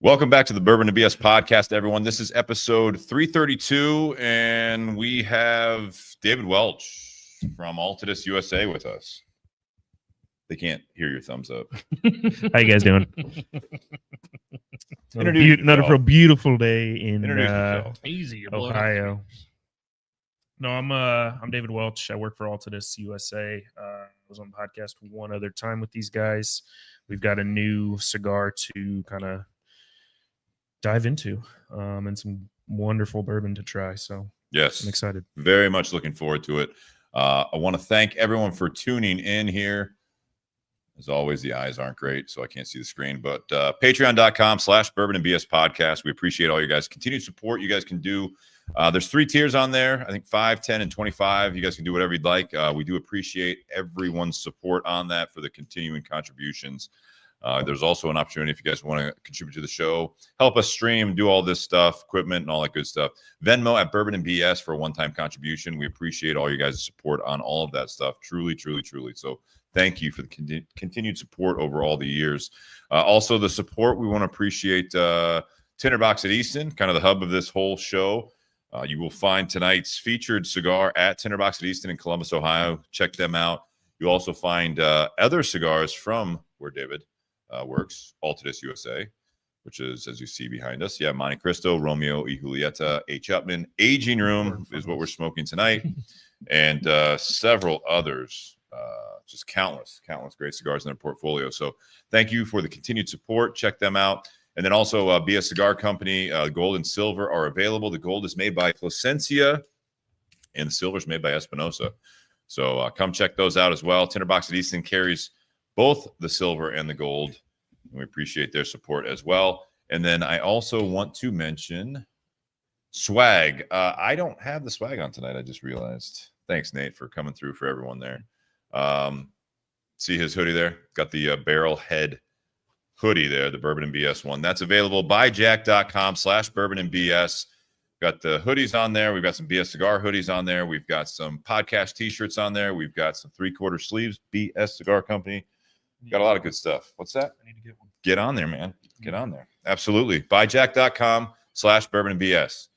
Welcome back to the Bourbon and BS podcast, everyone. This is episode 332, and we have David Welch from Altadis USA with us. They can't hear your thumbs up. How you guys doing? Another real beautiful day in Ohio. No, I'm David Welch. I work for Altadis USA. I was on the podcast one other time with these guys. We've got a new cigar to kind of dive into and some wonderful bourbon to try. So yes, I'm excited. Very much looking forward to it. I want to thank everyone for tuning in here. As always, the eyes aren't great, so I can't see the screen. But patreon.com/bourbon and BS podcast. We appreciate all you guys' continued support. You guys can do. There's 3 tiers on there. I think 5, 10, and 25. You guys can do whatever you'd like. We do appreciate everyone's support on that for the continuing contributions. There's also an opportunity if you guys want to contribute to the show, help us stream, do all this stuff, equipment and all that good stuff. Venmo at Bourbon and BS for a one-time contribution. We appreciate all you guys' support on all of that stuff. Truly, truly, truly. So thank you for the continued support over all the years. Also, the support, we want to appreciate Tinder Box at Easton, kind of the hub of this whole show. You will find tonight's featured cigar at Tinder Box at Easton in Columbus, Ohio. Check them out. You'll also find other cigars from where David works, Altadis USA, which is, as you see behind us, Monte Cristo, Romeo y Julieta, H. Upman, Aging Room is what we're smoking tonight, and several others, just countless great cigars in their portfolio. So thank you for the continued support. Check them out. And then also Cigar Company, gold and silver are available. The gold is made by Plasencia, and the silver is made by Espinosa. So come check those out as well. Tinder Box at Easton carries both the silver and the gold, and we appreciate their support as well. And then I also want to mention swag. I don't have the swag on tonight, I just realized. Thanks, Nate, for coming through for everyone there. See his hoodie there? Got the barrel head hoodie there, the Bourbon and BS one. That's available buyjack.com/bourbon and BS. Got the hoodies on there. We've got some BS Cigar hoodies on there. We've got some podcast t-shirts on there. We've got some 3/4 sleeves, BS Cigar Company. Got a lot of good stuff. What's that? I need to get one. Get on there, man. Get on there. Absolutely. Buyjack.com/bourbon and BS.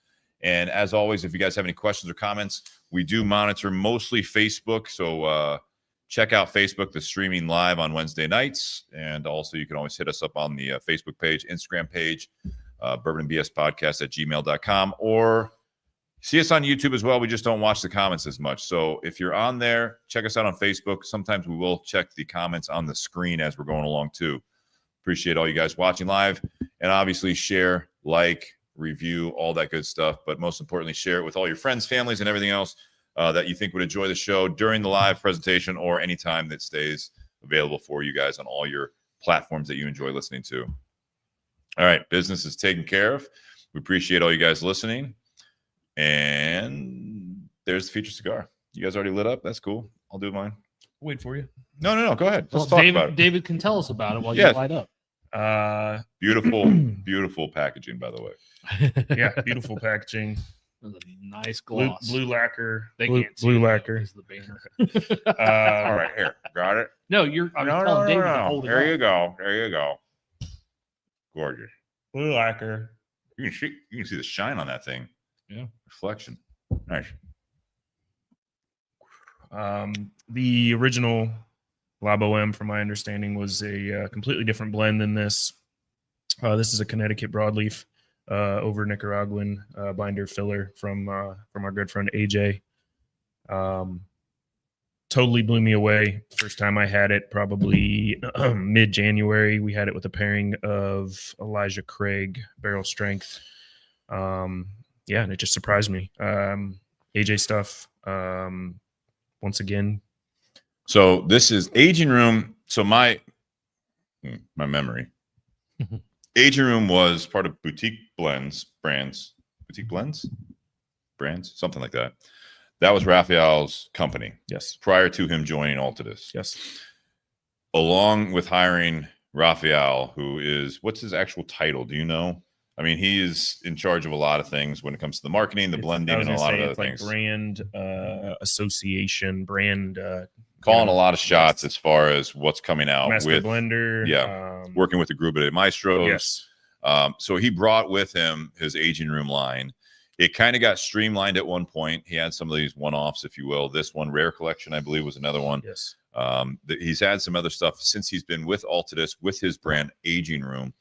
And as always, if you guys have any questions or comments, we do monitor mostly Facebook. So check out Facebook, the streaming live on Wednesday nights. And also you can always hit us up on the Facebook page, Instagram page, Bourbon and BS podcast at gmail.com, or see us on YouTube as well. We just don't watch the comments as much. So if you're on there, check us out on Facebook. Sometimes we will check the comments on the screen as we're going along too. Appreciate all you guys watching live, and obviously share, like, review, all that good stuff. But most importantly, share it with all your friends, families, and everything else that you think would enjoy the show during the live presentation or any time that stays available for you guys on all your platforms that you enjoy listening to. All right, business is taken care of. We appreciate all you guys listening. And there's the featured cigar. You guys already lit up? That's cool. I'll do mine. Wait for you. No. Go ahead. Let's talk about it. David can tell us about it while you light up. Beautiful packaging, by the way. Yeah, beautiful packaging. Nice gloss. Blue lacquer. They can't see blue lacquer. Is the banner. All right, here. Got it? No, you're. I'm telling David to hold it There up. you go. Gorgeous. Blue lacquer. You can see the shine on that thing. Yeah. Reflection. Nice. The original La Bohème, from my understanding, was a completely different blend than this. This is a Connecticut broadleaf over Nicaraguan binder filler from our good friend AJ. Totally blew me away. First time I had it, probably mid-January. We had it with a pairing of Elijah Craig barrel strength. Yeah, and it just surprised me. AJ stuff, once again. So this is Aging Room. So my memory. Aging Room was part of Boutique Blends, something like that. That was Raphael's company. Yes. Prior to him joining Altadis. Yes. Along with hiring Raphael, who is, what's his actual title? Do you know? I mean, he is in charge of a lot of things when it comes to the marketing, the blending, and a lot of other things. Like brand association, brand calling a lot of shots as far as what's coming out master with blender. working with the group at Maestros. Yes. So he brought with him his aging room line. It kind of got streamlined at one point. He had some of these one-offs, if you will. This one, Rare Collection, I believe, was another one. Yes. He's had some other stuff since he's been with Altadis, with his brand Aging Room.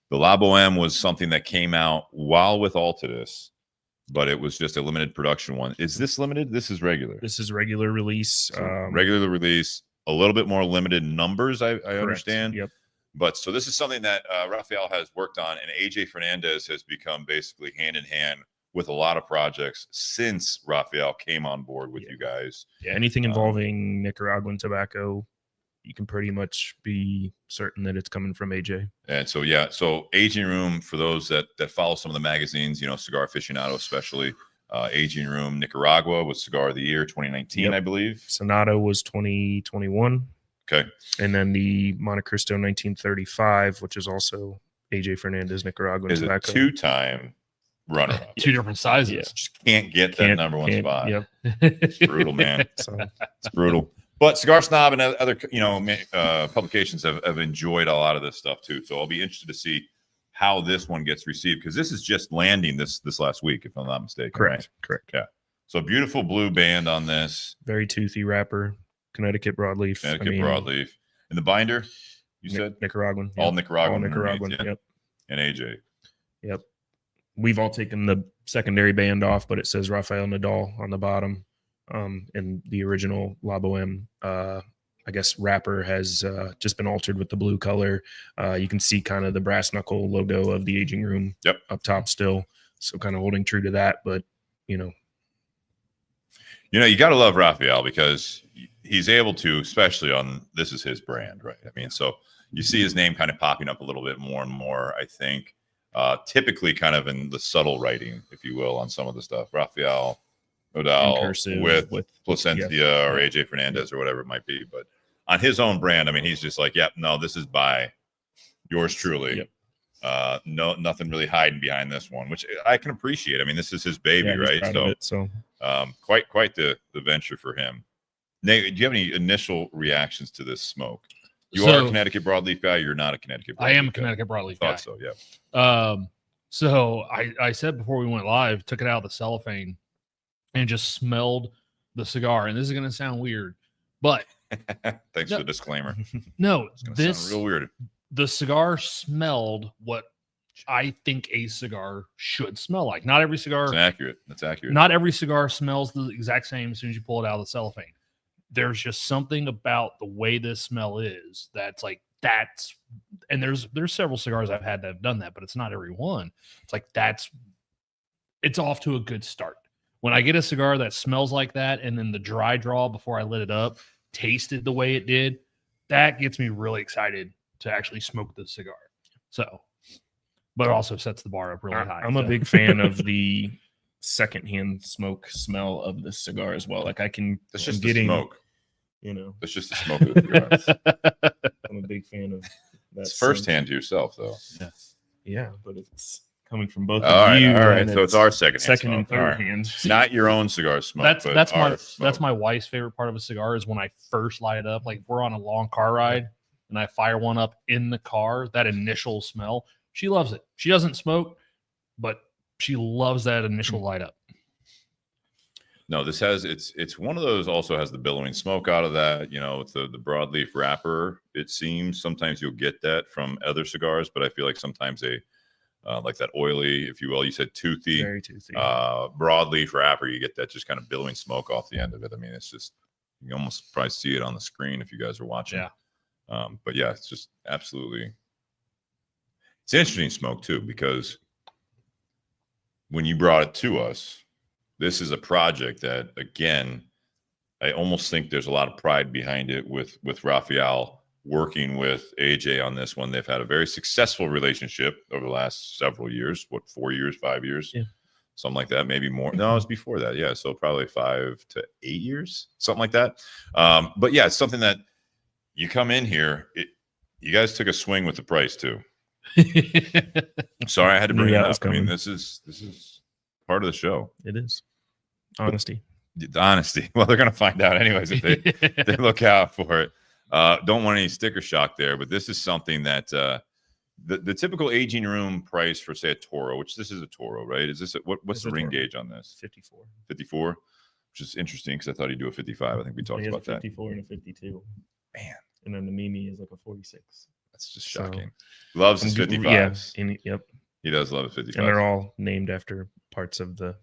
The La Bohème was something that came out while with Altadis, but it was just a limited production one. Is this limited? This is regular. This is regular release. Regular release, a little bit more limited numbers, I understand. Yep. But so this is something that Rafael has worked on, and AJ Fernandez has become basically hand in hand with a lot of projects since Rafael came on board with you guys. Yeah, anything involving Nicaraguan tobacco, you can pretty much be certain that it's coming from AJ. And so, yeah, so Aging Room, for those that follow some of the magazines, Cigar Aficionado especially, Aging Room Nicaragua was Cigar of the Year 2019, I believe. Sonata was 2021. Okay. And then the Monte Cristo 1935, which is also AJ Fernandez Nicaraguan is tobacco. A two-time runner-up. 2 different sizes. Yeah. Just can't get that number one spot. Yep. It's brutal, man. It's brutal. But Cigar Snob and other publications have enjoyed a lot of this stuff too. So I'll be interested to see how this one gets received, because this is just landing this last week, if I'm not mistaken. Correct. Right? Correct. Yeah. So beautiful blue band on this. Very toothy wrapper. Connecticut broadleaf. Broadleaf. And the binder, you said? Nicaraguan. All Nicaraguan. All Nicaraguan. Yeah. Yep. And AJ. Yep. We've all taken the secondary band off, but it says Rafael Nadal on the bottom. And the original La Bohème, I guess, wrapper has just been altered with the blue color. You can see kind of the brass knuckle logo of the Aging Room up top still. So kind of holding true to that, but, you got to love Rafael, because he's able to, especially on, this is his brand, right? I mean, so you see his name kind of popping up a little bit more and more, I think, typically kind of in the subtle writing, if you will, on some of the stuff. Rafael Nadal with Placencia or AJ Fernandez or whatever it might be. But on his own brand, I mean, he's just like, no, this is by yours truly. Yep. Nothing really hiding behind this one, which I can appreciate. I mean, this is his baby, right? So quite the venture for him. Nate, do you have any initial reactions to this smoke? You are a Connecticut broadleaf guy. You're not a Connecticut broadleaf I am a guy. Connecticut broadleaf guy. Thought so, yeah. So I said before we went live, took it out of the cellophane and just smelled the cigar. And this is going to sound weird, but thanks for the disclaimer. No, it's going to sound real weird. The cigar smelled what I think a cigar should smell like. Not every cigar. That's accurate. Not every cigar smells the exact same as soon as you pull it out of the cellophane. There's just something about the way this smell is and there's several cigars I've had that have done that, but it's not every one. It's like it's off to a good start. When I get a cigar that smells like that, and then the dry draw before I lit it up tasted the way it did, that gets me really excited to actually smoke the cigar. So, but it also sets the bar up really high. I'm a big fan of the secondhand smoke smell of the cigar as well. Like that's just the smoke. That's just the smoke of the cigar. I'm a big fan of that. It's firsthand to yourself, though. Yeah, but it's coming from both all of you. All right, so it's our second and third hand. Not your own cigar smoke. That's my wife's favorite part of a cigar is when I first light it up. Like if we're on a long car ride and I fire one up in the car, that initial smell, she loves it. She doesn't smoke, but she loves that initial light up. No, this has it's one of those, also has the billowing smoke out of that, with the broadleaf wrapper. It seems sometimes you'll get that from other cigars, but I feel like sometimes they like that oily, if you will, you said toothy, very toothy, broadleaf wrapper, you get that just kind of billowing smoke off the end of it. I mean, it's just, you can almost probably see it on the screen if you guys are watching. Yeah. But yeah, it's just absolutely, it's interesting smoke too, because when you brought it to us, this is a project that, again, I almost think there's a lot of pride behind it with Rafael working with AJ on this one. They've had a very successful relationship over the last several years. 4 years, 5 years? Yeah. Something like that, maybe more. No, it was before that. Yeah, so probably 5 to 8 years, something like that. But yeah, it's something that you come in here, you guys took a swing with the price too. Sorry, I had to bring it up. I mean, this is part of the show. It is. Honesty. The honesty. Well, they're going to find out anyways if they look out for it. Don't want any sticker shock there, but this is something that the typical aging room price for, say, a Toro, which this is a Toro, right? Is this what's the ring gauge on this? 54. 54, which is interesting because I thought he'd do a 55. I think we talked about that. 54 and a 52. Man, and then the Mimi is like a 46. That's just shocking. Loves his 55s. Yeah, yep. He does love his 55s. And they're all named after parts of the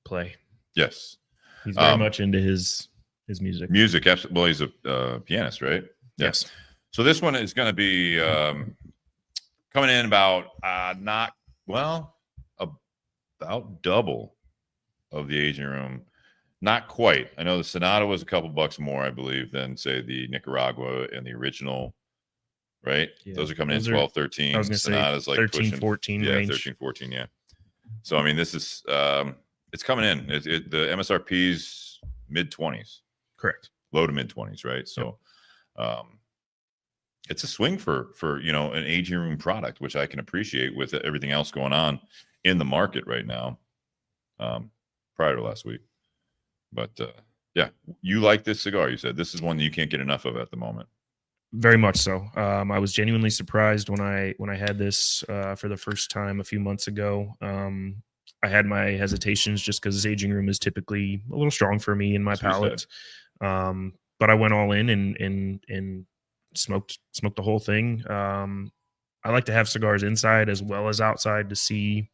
play. Yes. He's very much into his music. Music, absolutely. Well, he's a pianist, right? Yes. So this one is going to be coming in about about double of the aging room. Not quite. I know the Sonata was a couple bucks more, I believe, than, say, the Nicaragua and the original, right? Yeah. Those are coming in 12, 13. I was going to say Sonata's like 13, pushing, 14 yeah, range. 13, 14, yeah. So, I mean, this is it's coming in. The MSRP's mid-20s. Correct. Low to mid-20s, right? So it's a swing for an aging room product, which I can appreciate with everything else going on in the market right now prior to last week. But yeah, you like this cigar. You said this is one that you can't get enough of at the moment. Very much so. I was genuinely surprised when I had this for the first time a few months ago. I had my hesitations just because aging room is typically a little strong for me in my palate. But I went all in and smoked the whole thing. I like to have cigars inside as well as outside to see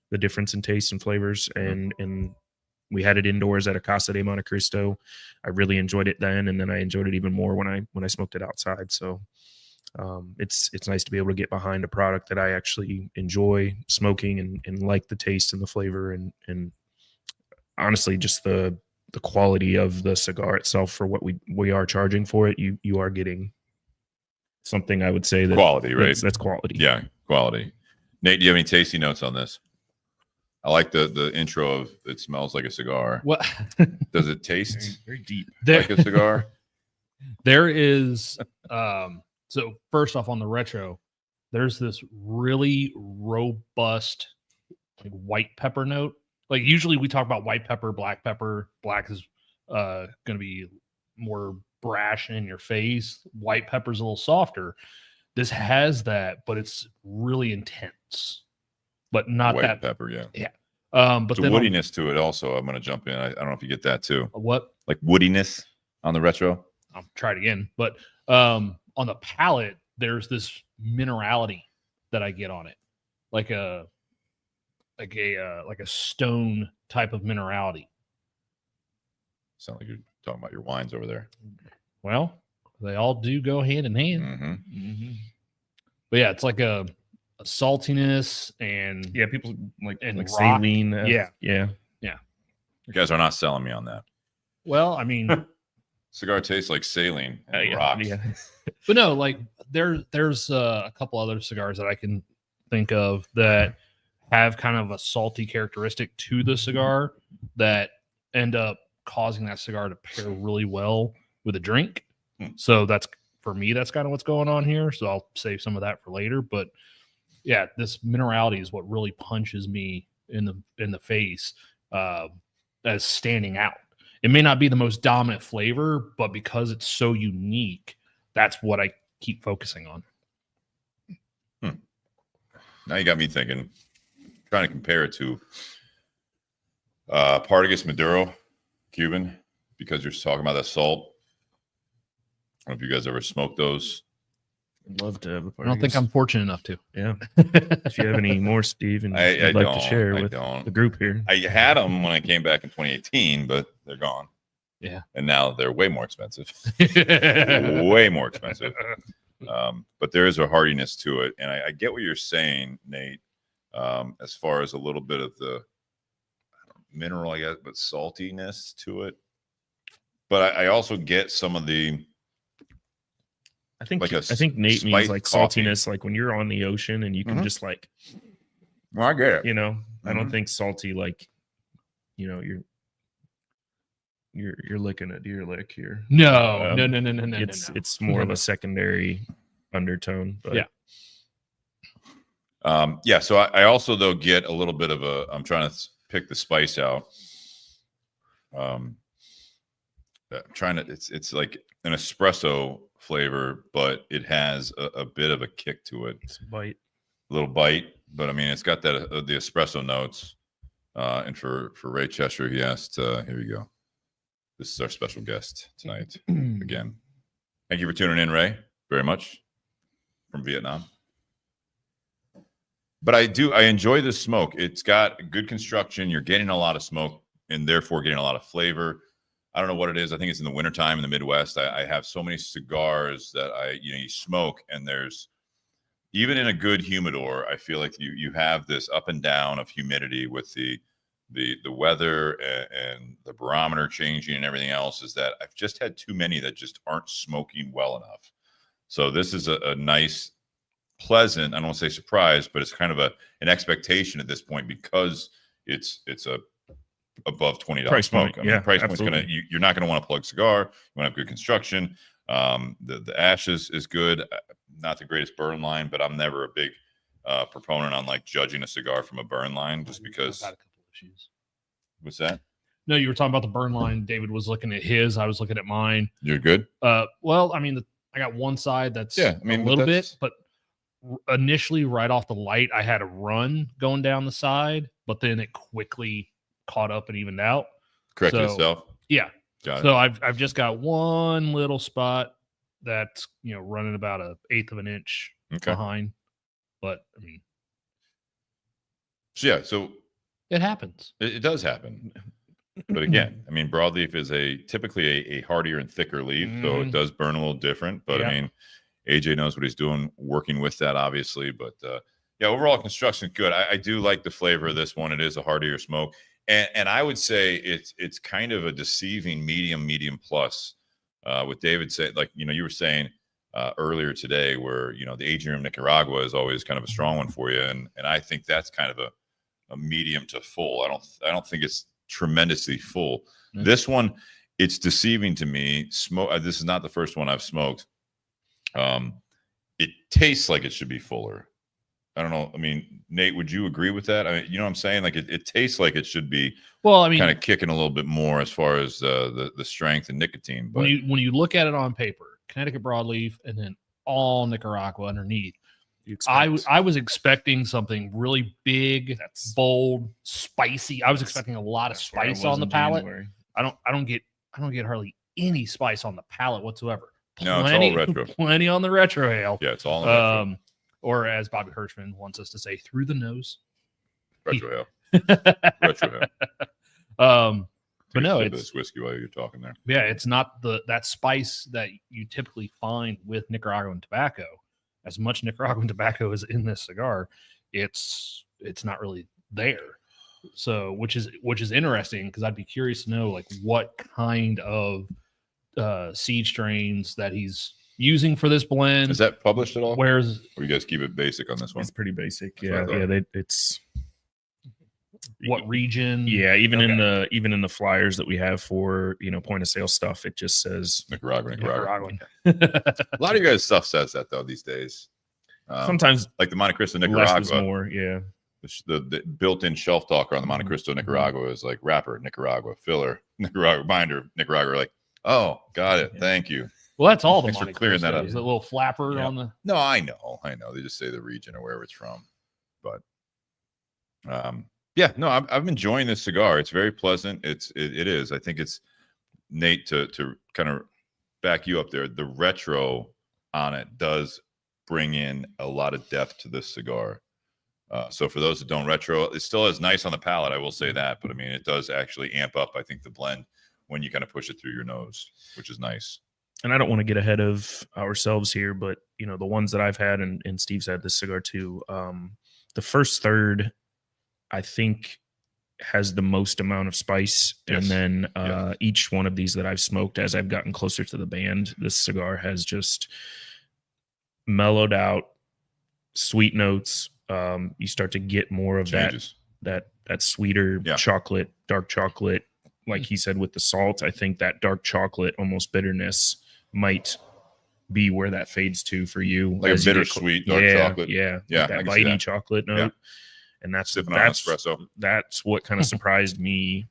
the difference in taste and flavors. And we had it indoors at a Casa de Monte Cristo. I really enjoyed it then, and then I enjoyed it even more when I smoked it outside. So it's nice to be able to get behind a product that I actually enjoy smoking and like the taste and the flavor and honestly just the quality of the cigar itself for what we are charging for it. You are getting something, I would say, that quality, right? That's quality. Yeah, quality. Nate, do you have any tasty notes on this? I like the intro of it smells like a cigar. What does it taste? Very deep. Like a cigar? There is so first off on the retro, there's this really robust like white pepper note. Like usually we talk about white pepper, black pepper. Black is going to be more brash in your face. White pepper's a little softer. This has that, but it's really intense. But not white that pepper, yeah. Yeah. But the woodiness to it also, I'm going to jump in. I don't know if you get that too. What? Like woodiness on the retro? I'll try it again. But on the palate, there's this minerality that I get on it. Like a stone type of minerality. Sound like you're talking about your wines over there. Well, they all do go hand in hand. Mm-hmm. Mm-hmm. But yeah, it's like a saltiness and people like rock. saline. Yeah. You guys are not selling me on that. Well, I mean, cigar tastes like saline and rocks. Yeah. But no, like there's a couple other cigars that I can think of that have kind of a salty characteristic to the cigar that end up causing that cigar to pair really well with a drink. So that's for me, that's kind of what's going on here. So I'll save some of that for later. But yeah, this minerality is what really punches me in the face as standing out. It may not be the most dominant flavor, but because it's so unique, that's what I keep focusing on. Now you got me thinking, trying to compare it to Partagas Maduro, Cuban, because you're talking about that salt. I don't know if you guys ever smoked those. I'd love to have I don't think I'm fortunate enough to. Yeah. If you have any more, Steve, and I'd like to share with the group here. I had them when I came back in 2018, but they're gone. Yeah. And now they're way more expensive. Way more expensive. But there is a hardiness to it. And I get what you're saying, Nate, as far as a little bit of the mineral, I guess, but saltiness to it. But I also get some of the I think Nate means like coffee. Saltiness, like when you're on the ocean and you can just like, well, I get it. I don't think salty like, you're licking a deer lick here. No. It's more of a secondary undertone. But yeah. So I also though get a little bit of I'm trying to pick the spice out. I'm trying to. It's like an espresso flavor, but it has a bit of a kick to it. It's a bite. A little bite, but I mean, it's got that the espresso notes. And for Ray Cheshire, he asked, here you go. This is our special guest tonight. Again, thank you for tuning in, Ray, very much from Vietnam. But I enjoy this smoke. It's got good construction. You're getting a lot of smoke and therefore getting a lot of flavor. I don't know what it is. I think it's in the wintertime in the Midwest. I have so many cigars that you smoke, and there's, even in a good humidor, I feel like you have this up and down of humidity with the weather and the barometer changing and everything else, is that I've just had too many that just aren't smoking well enough. So this is a nice, pleasant, I don't want to say surprise, but it's kind of an expectation at this point, because it's a above $20 price smoke. point. Yeah, price point's absolutely. you're not going to want to plug cigar. You want to have good construction. The ash is good. Not the greatest burn line, but I'm never a big proponent on like judging a cigar from a burn line, just because. I've had a couple issues. What's that? No, you were talking about the burn line. David was looking at his. I was looking at mine. You're good. Well, I mean, I got one side that's Yeah, I mean, a little bit, but initially, right off the light, I had a run going down the side, but then it quickly caught up and evened out. Corrected So, itself. Yeah. Got it. So I've just got one little spot that's running about 1/8 of an inch behind, but I mean, So yeah, so it happens. it does happen. But again, I mean, broadleaf is typically a hardier and thicker leaf, so it does burn a little different. But I mean, AJ knows what he's doing, working with that, obviously. But yeah, overall construction good. I do like the flavor of this one. It is a hardier smoke, and I would say it's kind of a deceiving medium plus. With David said, like you were saying earlier today, where the aging room Nicaragua is always kind of a strong one for you, and I think that's kind of a medium to full. I don't think it's tremendously full. Mm-hmm. This one, it's deceiving to me. This is not the first one I've smoked. It tastes like it should be fuller. I don't know. I mean, Nate, would you agree with that? I mean, you know what I'm saying? Like it tastes like it should be. Well, I mean, kind of kicking a little bit more as far as the strength and nicotine. But when you look at it on paper, Connecticut broadleaf, and then all Nicaragua underneath, I was expecting something really big, bold, spicy. I was expecting a lot of spice on the palate. I don't get hardly any spice on the palate whatsoever. No, it's all retro. Plenty on the retrohale. Yeah, it's all in retro. Or as Bobby Hirschman wants us to say, through the nose. Retrohale. Retrohale. But no, it's this whiskey while you're talking there. Yeah, it's not that spice that you typically find with Nicaraguan tobacco. As much Nicaraguan tobacco is in this cigar, it's not really there. So, which is interesting, because I'd be curious to know like what kind of seed strains that he's using for this blend. Is that published at all? Or you guys keep it basic on this one? It's pretty basic. That's Yeah. It's what region? Yeah, even in the flyers that we have for point of sale stuff, it just says Nicaragua. A lot of you guys' stuff says that though these days. Sometimes like the Monte Cristo Nicaragua. Less is more, yeah. The built-in shelf talker on the Monte Cristo Nicaragua is like wrapper Nicaragua, filler Nicaragua, binder Nicaragua. Like, oh, got it. Yeah. Thank you. Well, that's all the Thanks for clearing that up. Is a little flapper on the. No, I know. They just say the region or wherever it's from, but yeah, no, I'm enjoying this cigar. It's very pleasant. It is. I think it's Nate to kind of back you up there. The retro on it does bring in a lot of depth to this cigar. So for those that don't retro, it still is nice on the palate. I will say that, but I mean, it does actually amp up, I think, the blend when you kind of push it through your nose, which is nice. And I don't want to get ahead of ourselves here, but the ones that I've had, and Steve's had this cigar too. The first third, I think, has the most amount of spice. Yes. And then each one of these that I've smoked, as I've gotten closer to the band, this cigar has just mellowed out, sweet notes. You start to get more of that sweeter chocolate, dark chocolate. Like he said, with the salt, I think that dark chocolate, almost bitterness, might be where that fades to for you. Like a bittersweet dark chocolate. Yeah. Like that bitey chocolate note. Yeah. And that's espresso. That's what kind of surprised me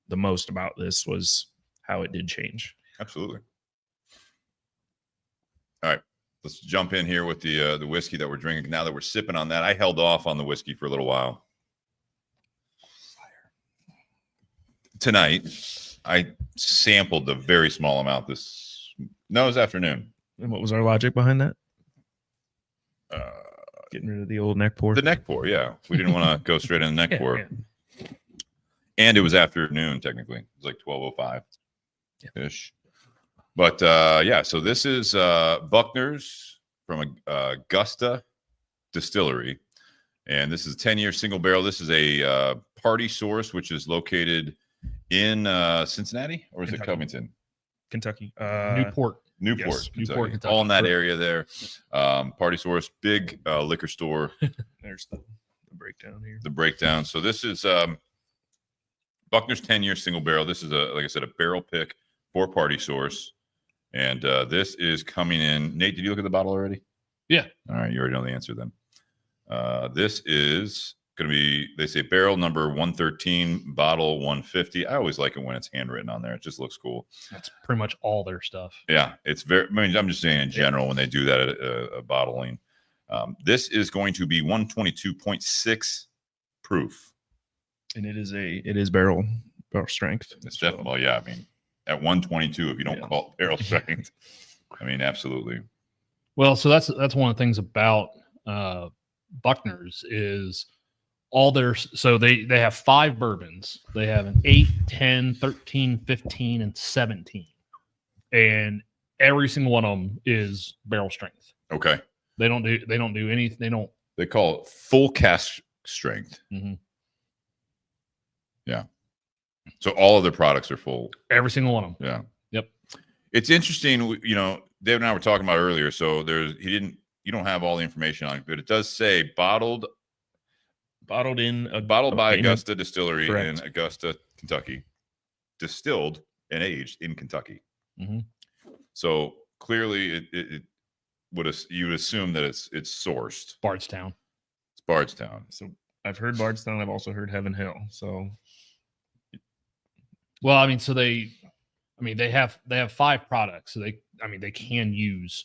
the most about this, was how it did change. Absolutely. All right. Let's jump in here with the whiskey that we're drinking. Now that we're sipping on that, I held off on the whiskey for a little while. Tonight, I sampled a very small amount this afternoon. And what was our logic behind that? Getting rid of the old neck pour. The neck pour, yeah. We didn't want to go straight in the neck pour. Yeah. And it was afternoon, technically. It was like 12:05-ish. But, so this is Buckner's from Augusta Distillery. And this is a 10-year single barrel. This is a party source, which is located in Cincinnati, or is it Covington? Kentucky. Newport. Yes, Newport, Kentucky. All in that area there. Party source, big liquor store. There's the breakdown here. The breakdown. So this is Buckner's 10-year single barrel. This is like I said, a barrel pick for party source. And this is coming in. Nate, did you look at the bottle already? Yeah. All right, you already know the answer then. This is going to be, they say barrel number 113, bottle 150. I always like it when it's handwritten on there. It just looks cool. That's pretty much all their stuff. Yeah, it's very, I'm just saying in general when they do that at bottling. This is going to be 122.6 proof. And it is barrel strength. It's definitely, well, yeah, I mean, at 122, if you don't call it barrel strength, I mean, absolutely. Well, so that's one of the things about Buckner's is all their, so they have 5 bourbons. They have an 8, 10, 13, 15, and 17. And every single one of them is barrel strength. Okay. They don't do anything. They call it full cask strength. Mm-hmm. Yeah. So all of their products are full. Every single one of them. Yeah. Yep. It's interesting, you know, Dave and I were talking about earlier. So you don't have all the information on it, but it does say bottled by Augusta Distillery in Augusta, Kentucky, distilled and aged in Kentucky. Mm-hmm. So clearly it would, you would assume that it's sourced. Bardstown. It's Bardstown. So I've heard Bardstown. I've also heard Heaven Hill. So, well, I mean, so they have 5 products. So they can use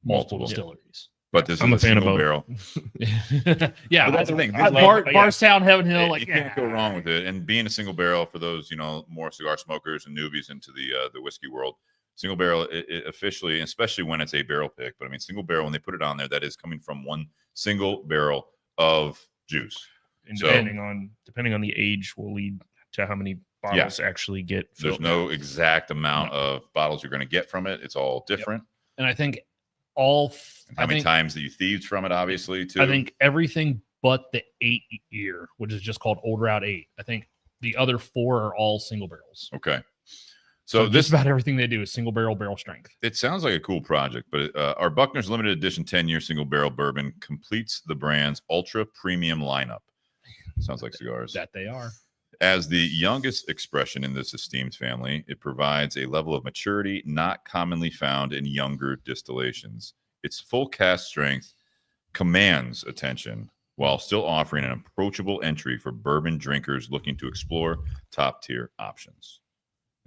multiple distilleries. But this I'm is a fan of single both. barrel. Yeah, but that's the thing. Bardstown, Heaven Hill, you can't go wrong with it. And being a single barrel for those, you know, more cigar smokers and newbies into the whiskey world, single barrel, it officially, especially when it's a barrel pick, but I mean, single barrel, when they put it on there, that is coming from one single barrel of juice. And depending on the age will lead to how many bottles actually get filled. There's no exact amount of bottles you're going to get from it. It's all different. Yep. And I think how many times that you thieved from it, obviously, too. I think everything but the 8 year, which is just called Old Route 8. I think the other 4 are all single barrels. Okay. So just about everything they do is single barrel strength. It sounds like a cool project, but our Buckner's limited edition 10-year single barrel bourbon completes the brand's ultra premium lineup. Sounds like cigars. That they are. As the youngest expression in this esteemed family, it provides a level of maturity not commonly found in younger distillations. Its full cask strength commands attention while still offering an approachable entry for bourbon drinkers looking to explore top-tier options.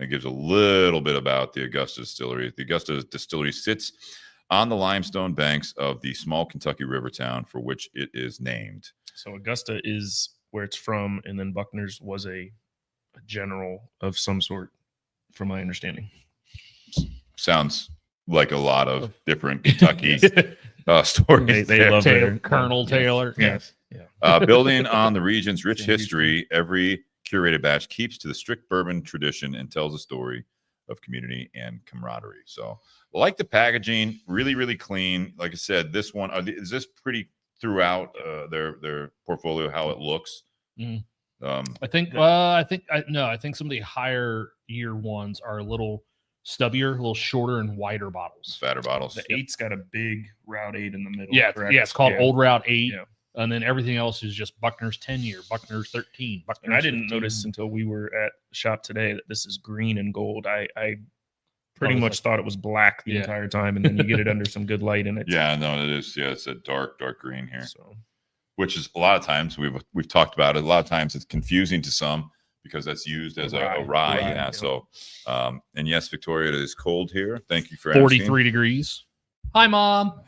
It gives a little bit about the Augusta Distillery. The Augusta Distillery sits on the limestone banks of the small Kentucky river town for which it is named. So Augusta is where it's from, and then Buckner's was a general of some sort, from my understanding. Sounds like a lot of different Kentucky stories. They love their Colonel Taylor. Yes. Yeah. Building on the region's rich history, every curated batch keeps to the strict bourbon tradition and tells a story of community and camaraderie. So, like the packaging, really, really clean. Like I said, this one is this pretty throughout their portfolio, how it looks. I think some of the higher year ones are a little stubbier, a little shorter and wider bottles. Fatter bottles. The 8's got a big Route 8 in the middle. Yeah, correct? It's called Old Route 8. Yeah. And then everything else is just Buckner's 10-year, Buckner's 13. Buckner's and I didn't 15. notice until we were at the shop today that this is green and gold. I pretty much thought it was black the entire time, and then you get it under some good light in it. Yeah, no, it is. Yeah, it's a dark green here. So, which is a lot of times we've talked about it. A lot of times it's confusing to some because that's used as a rye. Yeah. So, and yes, Victoria, it is cold here. Thank you for 43 degrees. Hi, Mom.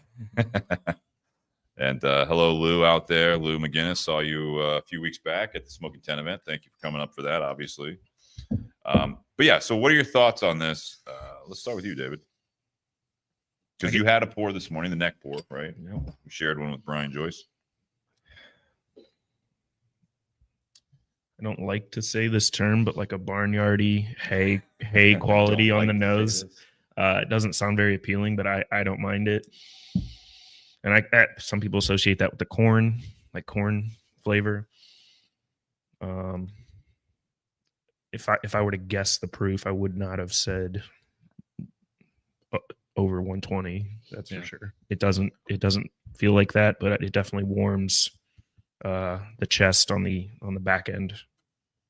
And hello, Lou out there. Lou McGinnis, saw you a few weeks back at the Smoking 10 event. Thank you for coming up for that, obviously. But yeah, so what are your thoughts on this? Let's start with you, David. Because you had a pour this morning, the neck pour, right? Yeah. We shared one with Brian Joyce. I don't like to say this term, but like a barnyardy hay quality on the nose. It doesn't sound very appealing, but I don't mind it. And some people associate that with the corn, like corn flavor. If I were to guess the proof, I would not have said over 120. That's for sure. It doesn't feel like that, but it definitely warms the chest on the back end.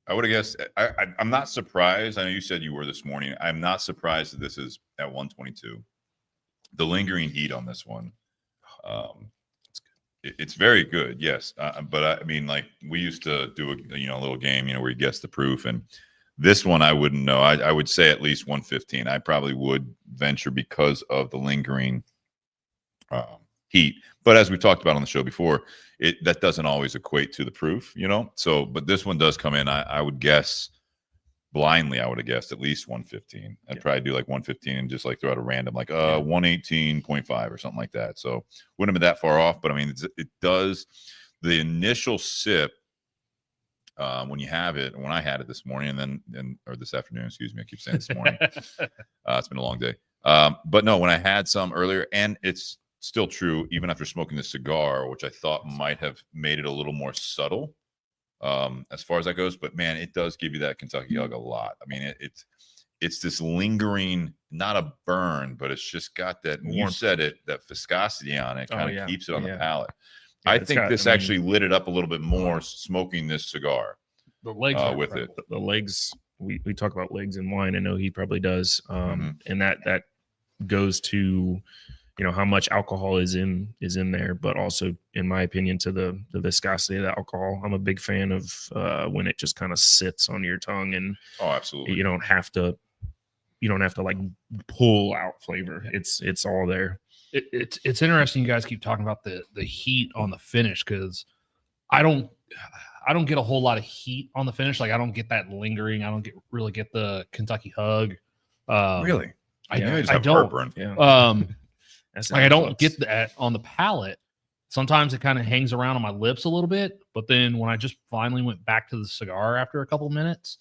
I would have guessed. I'm not surprised. I know you said you were this morning. I'm not surprised that this is at 122. The lingering heat on this one, it's very good. Yes, but I mean, like we used to do a little game, where you guess the proof, and this one I wouldn't know. I would say at least 115. I probably would venture because of the lingering heat. But as we talked about on the show before, that doesn't always equate to the proof, So, but this one does come in. I would guess blindly. I would have guessed at least 115. I'd probably do like 115 and just like throw out a random 118.5 or something like that. So wouldn't have been that far off. But I mean, it does. The initial sip when you have it, when I had it this morning or this afternoon, excuse me, I keep saying this morning. It's been a long day. But no, when I had some earlier, and it's still true even after smoking the cigar, which I thought might have made it a little more subtle as far as that goes. But man, it does give you that Kentucky hug a lot. I mean, it's this lingering, not a burn, but it's just got that, you said it, that viscosity on it kind of keeps it on the palate. Yeah, I think this actually lit it up a little bit more smoking this cigar. The legs with it. The legs, we talk about legs in wine. I know he probably does. And that goes to how much alcohol is in there, but also, in my opinion, to the viscosity of the alcohol. I'm a big fan of when it just kind of sits on your tongue, and absolutely, you don't have to like pull out flavor. It's all there. It's interesting you guys keep talking about the heat on the finish, because I don't get a whole lot of heat on the finish. Like I don't get that lingering. I don't really get the Kentucky hug. Really? I don't. Yeah. Like I don't get that on the palate. Sometimes it kind of hangs around on my lips a little bit, but then when I just finally went back to the cigar after a couple of minutes,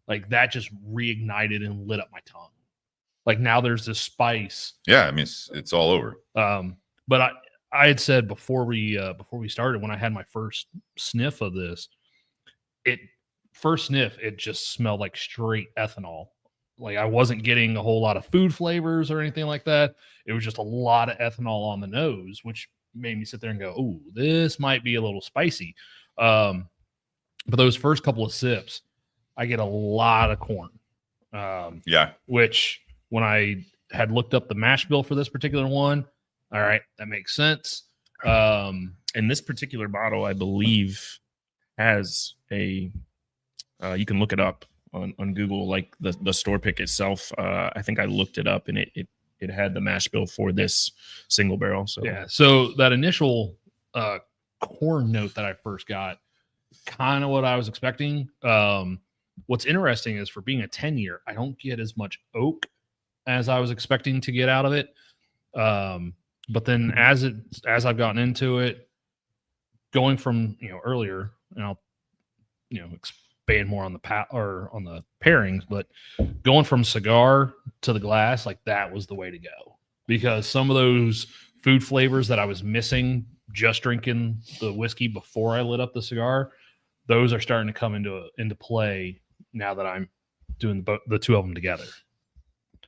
like that just reignited and lit up my tongue. Like now there's this spice. Yeah, I mean it's all over. But I had said before we started, when I had my first sniff of this, it just smelled like straight ethanol. Like I wasn't getting a whole lot of food flavors or anything like that. It was just a lot of ethanol on the nose, which made me sit there and go, "Oh, this might be a little spicy." But those first couple of sips, I get a lot of corn. Which when I had looked up the mash bill for this particular one, all right, that makes sense. And this particular bottle, I believe, has a you can look it up on Google, like the store pick itself. I think I looked it up, and it had the mash bill for this single barrel. So yeah, so that initial corn note that I first got, kind of what I was expecting. What's interesting is for being a 10-year, I don't get as much oak as I was expecting to get out of it. But then as I've gotten into it, going from earlier, and I'll expand more on the pairings, but going from cigar to the glass, like that was the way to go, because some of those food flavors that I was missing just drinking the whiskey before I lit up the cigar, those are starting to come into play now that I'm doing the two of them together.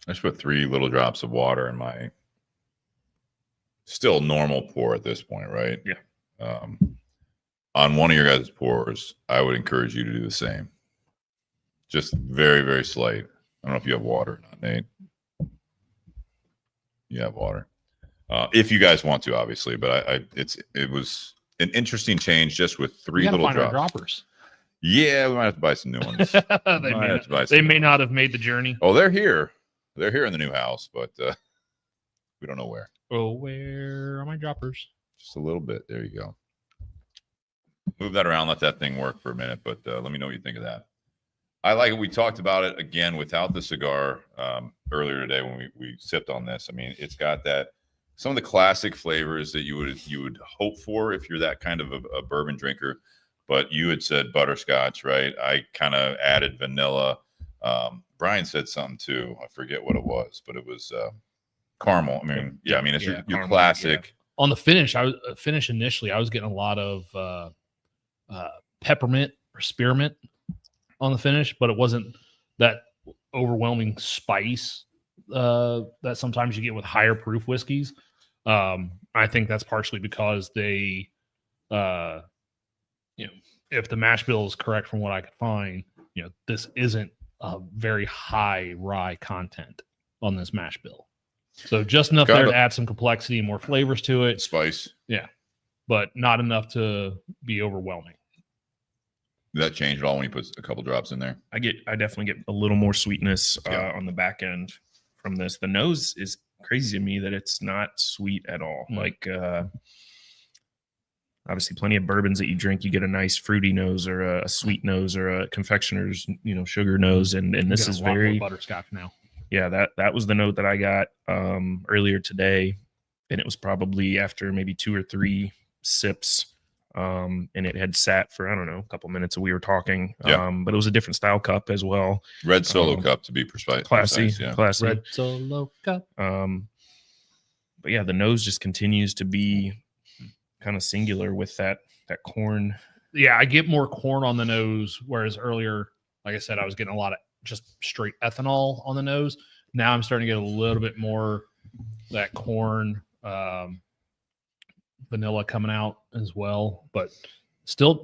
I just put 3 little drops of water in my still normal pour at this point, right? Yeah. On one of your guys' pours, I would encourage you to do the same. Just very, very slight. I don't know if you have water or not, Nate. You have water. If you guys want to, obviously, but it was an interesting change just with 3 little drops. Droppers. Yeah, we might have to buy some new ones. They may not have made the journey. Oh, they're here. They're here in the new house, but We don't know where. Oh, where are my droppers? Just a little bit. There you go. Move that around. Let that thing work for a minute. But let me know what you think of that. I like it. We talked about it again without the cigar earlier today when we sipped on this. I mean, it's got that some of the classic flavors that you would hope for if you're that kind of a bourbon drinker. But you had said butterscotch, right? I kind of added vanilla. Brian said something too. I forget what it was, but it was caramel. I mean, I mean, it's your classic. Yeah. On the finish initially, I was getting a lot of peppermint or spearmint on the finish, but it wasn't that overwhelming spice that sometimes you get with higher proof whiskeys. I think that's partially because they, if the mash bill is correct from what I could find, this isn't a very high rye content on this mash bill. So just enough there to add some complexity and more flavors to it. Spice. Yeah. But not enough to be overwhelming. Did that change at all when you put a couple drops in there? I definitely get a little more sweetness on the back end from this. The nose is crazy to me that it's not sweet at all. Like obviously plenty of bourbons that you drink, you get a nice fruity nose or a sweet nose or a confectioner's, sugar nose. And this is very butterscotch now. Yeah, that was the note that I got earlier today. And it was probably after maybe 2 or 3 sips. And it had sat for, I don't know, a couple minutes and we were talking. But it was a different style cup as well. Red Solo cup to be precise. Classy. Red Solo cup. But yeah, the nose just continues to be kind of singular with that corn. Yeah, I get more corn on the nose, whereas earlier, like I said, I was getting a lot of just straight ethanol on the nose. Now I'm starting to get a little bit more that corn, vanilla coming out as well, but still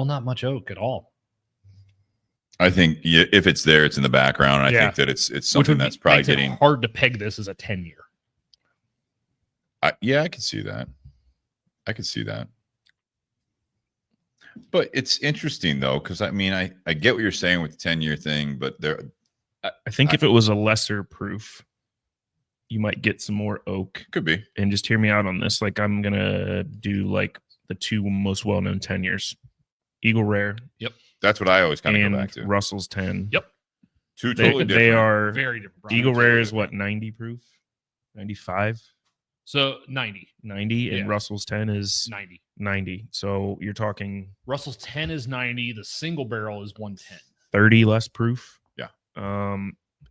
not much oak at all. I think if it's there, it's in the background. And I think that it's something that's probably getting hard to peg this as a 10-year. I could see that. But it's interesting though, because I mean, I get what you're saying with the 10-year thing, but I think if it was a lesser proof, you might get some more oak. Could be. And just hear me out on this. Like I'm gonna do like the 2 most well-known 10-years. Eagle Rare. Yep. That's what I always kind of go back to. Russell's 10. Yep. 2 totally different. They are very different. Eagle Rare is what, 90 proof? 95? So 90. 90 and Russell's 10 is 90. So you're talking Russell's 10 is 90. The single barrel is 110. 30 less proof. Yeah.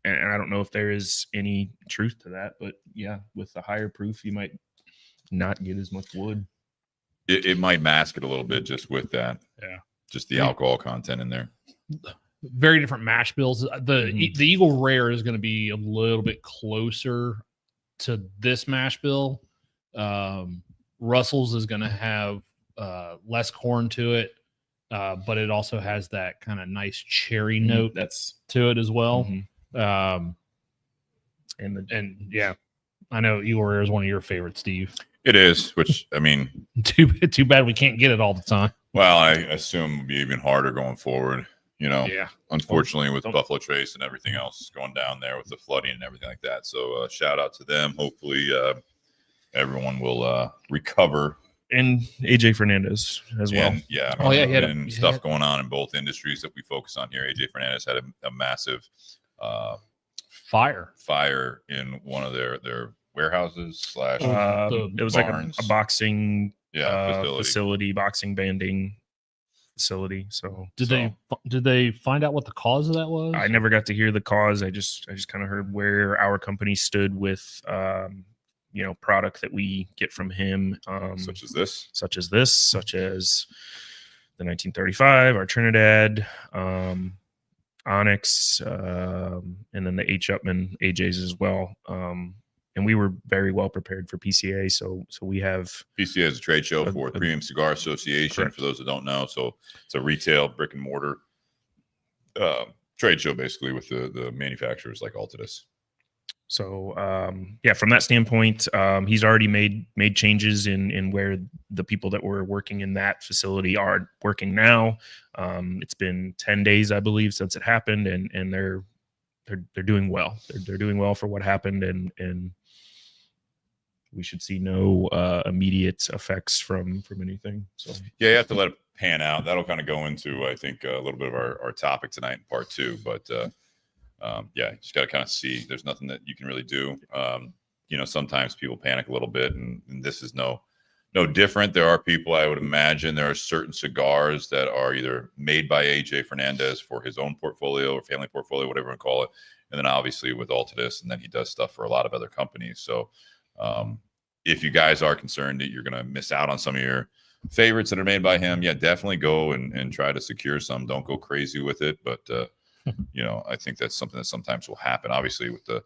And I don't know if there is any truth to that, but yeah, with the higher proof, you might not get as much wood. It might mask it a little bit just with that. Yeah. Just the alcohol content in there. Very different mash bills. The Eagle Rare is going to be a little bit closer to this mash bill. Russell's is going to have less corn to it, but it also has that kind of nice cherry note that's to it as well. And yeah, I know Eagle Rare is one of your favorites, Steve. It is, which I mean, too bad we can't get it all the time. Well, I assume it'll be even harder going forward. Unfortunately, with Buffalo Trace and everything else going down there with the flooding and everything like that. So shout out to them. Hopefully everyone will recover. And AJ Fernandez as well. And, yeah. He had stuff going on in both industries that we focus on here. AJ Fernandez had a massive fire in one of their warehouses / it was barns. like a boxing facility, boxing banding facility. So did they find out what the cause of that was? I never got to hear the cause. I just kind of heard where our company stood with product that we get from him, such as this, such as the 1935, our Trinidad, Onyx, and then the H. Upman AJs as well. And we were very well prepared for PCA. So we have PCA is a trade show for the Premium Cigar Association. Correct. For those that don't know, so it's a retail brick and mortar trade show, basically with the manufacturers like Altadis. So from that standpoint, he's already made changes in where the people that were working in that facility are working now. It's been 10 days, I believe, since it happened, and they're doing well. They're doing well for what happened, and we should see no immediate effects from anything. So yeah, you have to let it pan out. That'll kind of go into, I think, a little bit of our topic tonight in part 2. But yeah, just got to kind of see. There's nothing that you can really do. Sometimes people panic a little bit, and this is no different. There are people, I would imagine, there are certain cigars that are either made by AJ Fernandez for his own portfolio or family portfolio, whatever you want to call it. And then obviously with Altadis, and then he does stuff for a lot of other companies. So if you guys are concerned that you're going to miss out on some of your favorites that are made by him, yeah, definitely go and try to secure some. Don't go crazy with it. But, I think that's something that sometimes will happen, obviously, with the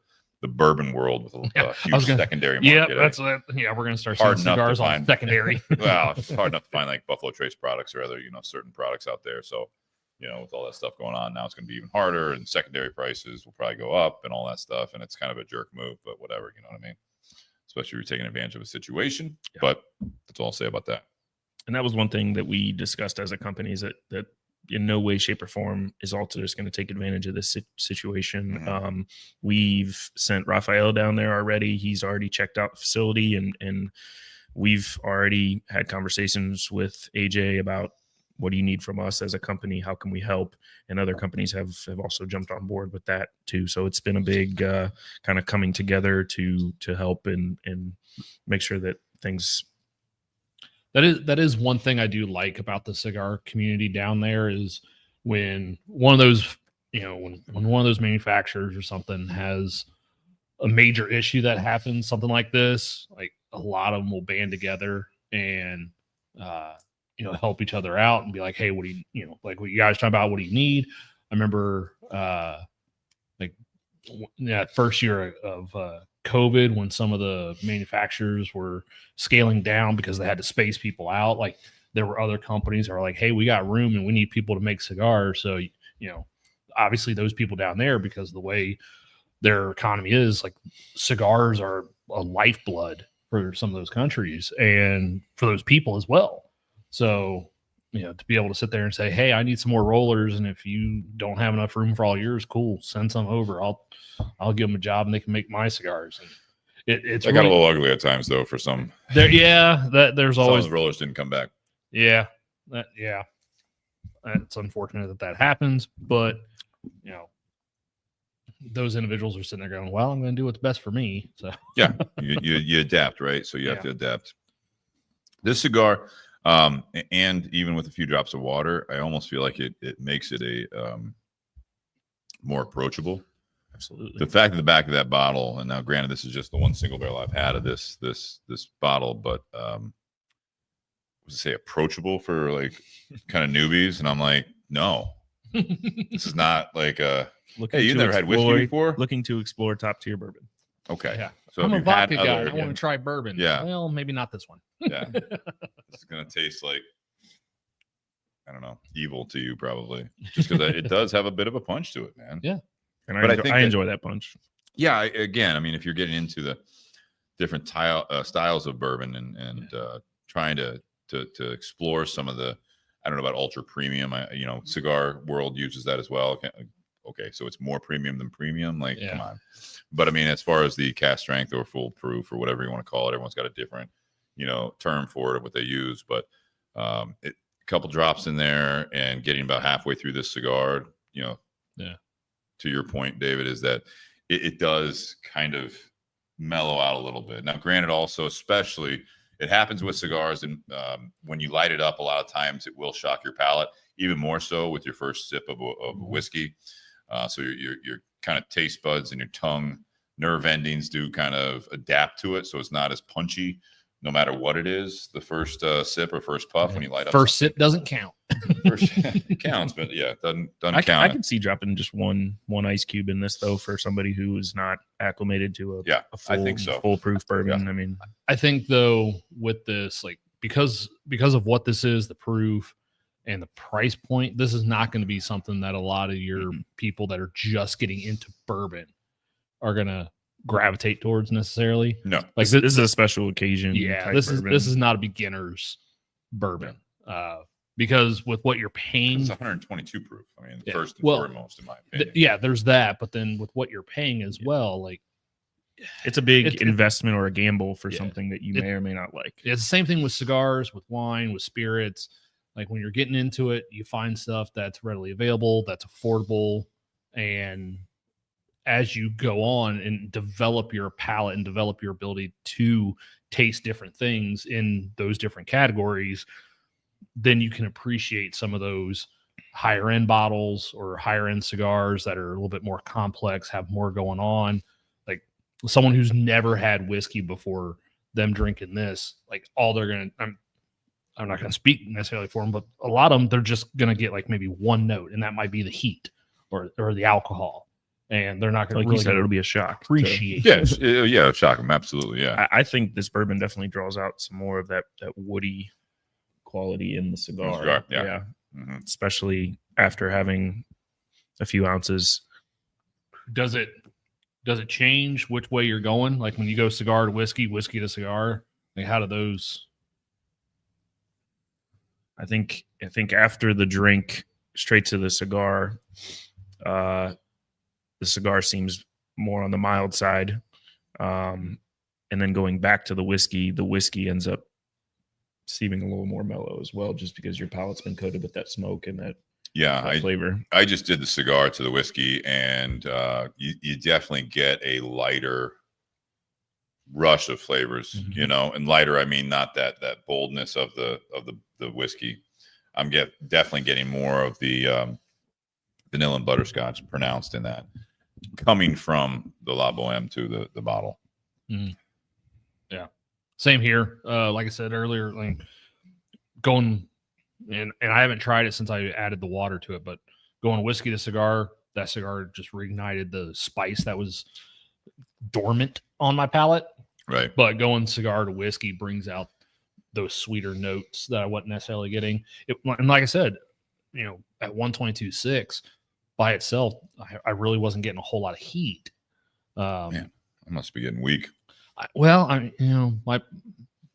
bourbon world with a huge secondary market. Yeah, we're going to start seeing cigars on secondary. Well, it's hard enough to find like Buffalo Trace products or other, certain products out there. So, with all that stuff going on now, it's going to be even harder, and secondary prices will probably go up and all that stuff. And it's kind of a jerk move, but whatever, you know what I mean? Especially if you're taking advantage of a situation. Yeah. But that's all I'll say about that. And that was one thing that we discussed as a company, is that in no way, shape, or form is Altadis going to take advantage of this situation. Mm-hmm. We've sent Rafael down there already. He's already checked out the facility, and we've already had conversations with AJ about, what do you need from us as a company? How can we help? And other companies have also jumped on board with that too. So it's been a big kind of coming together to help and make sure that things. That is one thing I do like about the cigar community down there, is when one of those, when one of those manufacturers or something has a major issue that happens, something like this, like a lot of them will band together and, help each other out and be like, hey, what do you, like what you guys talking about? What do you need? I remember, first year of COVID, when some of the manufacturers were scaling down because they had to space people out. Like, there were other companies that were like, hey, we got room and we need people to make cigars. So, obviously those people down there, because of the way their economy is, like, cigars are a lifeblood for some of those countries and for those people as well. So, to be able to sit there and say, hey, I need some more rollers, and if you don't have enough room for all yours, cool, send some over. I'll give them a job and they can make my cigars. And it's got a little ugly at times though for some. There's always some rollers didn't come back. Yeah. It's unfortunate that happens, but those individuals are sitting there going, well, I'm going to do what's best for me. So yeah, you adapt, right? So you have to adapt. This cigar, and even with a few drops of water, I almost feel like it makes it a more approachable. Absolutely. The fact of the back of that bottle, and now granted, this is just the one single barrel I've had of this bottle, but say approachable for like kind of newbies, and I'm like, no, this is not like a. Hey, you never had whiskey before? Looking to explore top tier bourbon. Okay, yeah. So I'm a vodka guy. I want to try bourbon. Yeah. Well, maybe not this one. Yeah. It's gonna taste like, I don't know, evil to you probably, just because it does have a bit of a punch to it, man. Yeah. And I enjoy that punch. Yeah. Again, I mean, if you're getting into the different styles of bourbon and trying to explore some of the, I don't know about ultra premium. Cigar world uses that as well. Okay, so it's more premium than premium. Like, come on. But I mean, as far as the cast strength or full proof or whatever you want to call it, everyone's got a different, term for it, what they use. But a couple drops in there and getting about halfway through this cigar, to your point, David, is that it does kind of mellow out a little bit. Now, granted, also, especially, it happens with cigars, and when you light it up, a lot of times it will shock your palate, even more so with your first sip of whiskey. So your kind of taste buds and your tongue nerve endings do kind of adapt to it, so it's not as punchy no matter what it is. The first sip or first puff when you light up. First sip doesn't count. First it counts, but yeah, it doesn't count. I can see dropping just one ice cube in this though for somebody who is not acclimated to a full, I think so. Foolproof bourbon. Yeah. I mean, I think though with this, like because of what this is, the proof and the price point, this is not going to be something that a lot of your people that are just getting into bourbon are going to gravitate towards necessarily. No, like this is a special occasion. Yeah, this is not a beginner's bourbon. Because with what you're paying, it's 122 proof. I mean, first and foremost, in my opinion. There's that, but then with what you're paying as well, like it's a big investment or a gamble for something that you may or may not like. It's the same thing with cigars, with wine, with spirits. Like when you're getting into it, you find stuff that's readily available, that's affordable, and as you go on and develop your palate and develop your ability to taste different things in those different categories, then you can appreciate some of those higher end bottles or higher end cigars that are a little bit more complex, have more going on. Like someone who's never had whiskey before, them drinking this, like all they're going to, I'm not going to speak necessarily for them, but a lot of them, they're just going to get like maybe one note, and that might be the heat or the alcohol. And they're not going to really, you said, it'll be a shock. Appreciate it. Shock them. Absolutely. Yeah. I think this bourbon definitely draws out some more of that woody quality in the cigar. Yeah. Mm-hmm. Especially after having a few ounces. Does it change which way you're going? Like when you go cigar to whiskey, whiskey to cigar, like how do those? I think after the drink, straight to the cigar, the cigar seems more on the mild side. And then going back to the whiskey ends up seeming a little more mellow as well, just because your palate's been coated with that smoke and that flavor. I just did the cigar to the whiskey, and you definitely get a lighter rush of flavors, Mm-hmm. and lighter, I mean, not that boldness of the whiskey. I'm definitely getting more of the vanilla and butterscotch pronounced in that, coming from the La Bohème to the bottle. Mm-hmm. Yeah, same here. Like I said earlier, like going and I haven't tried it since I added the water to it, but going whiskey to cigar, that cigar just reignited the spice that was dormant on my palate. Right. But going cigar to whiskey brings out those sweeter notes that I wasn't necessarily getting. And like I said, at 122.6 by itself, I really wasn't getting a whole lot of heat. Man, I must be getting weak.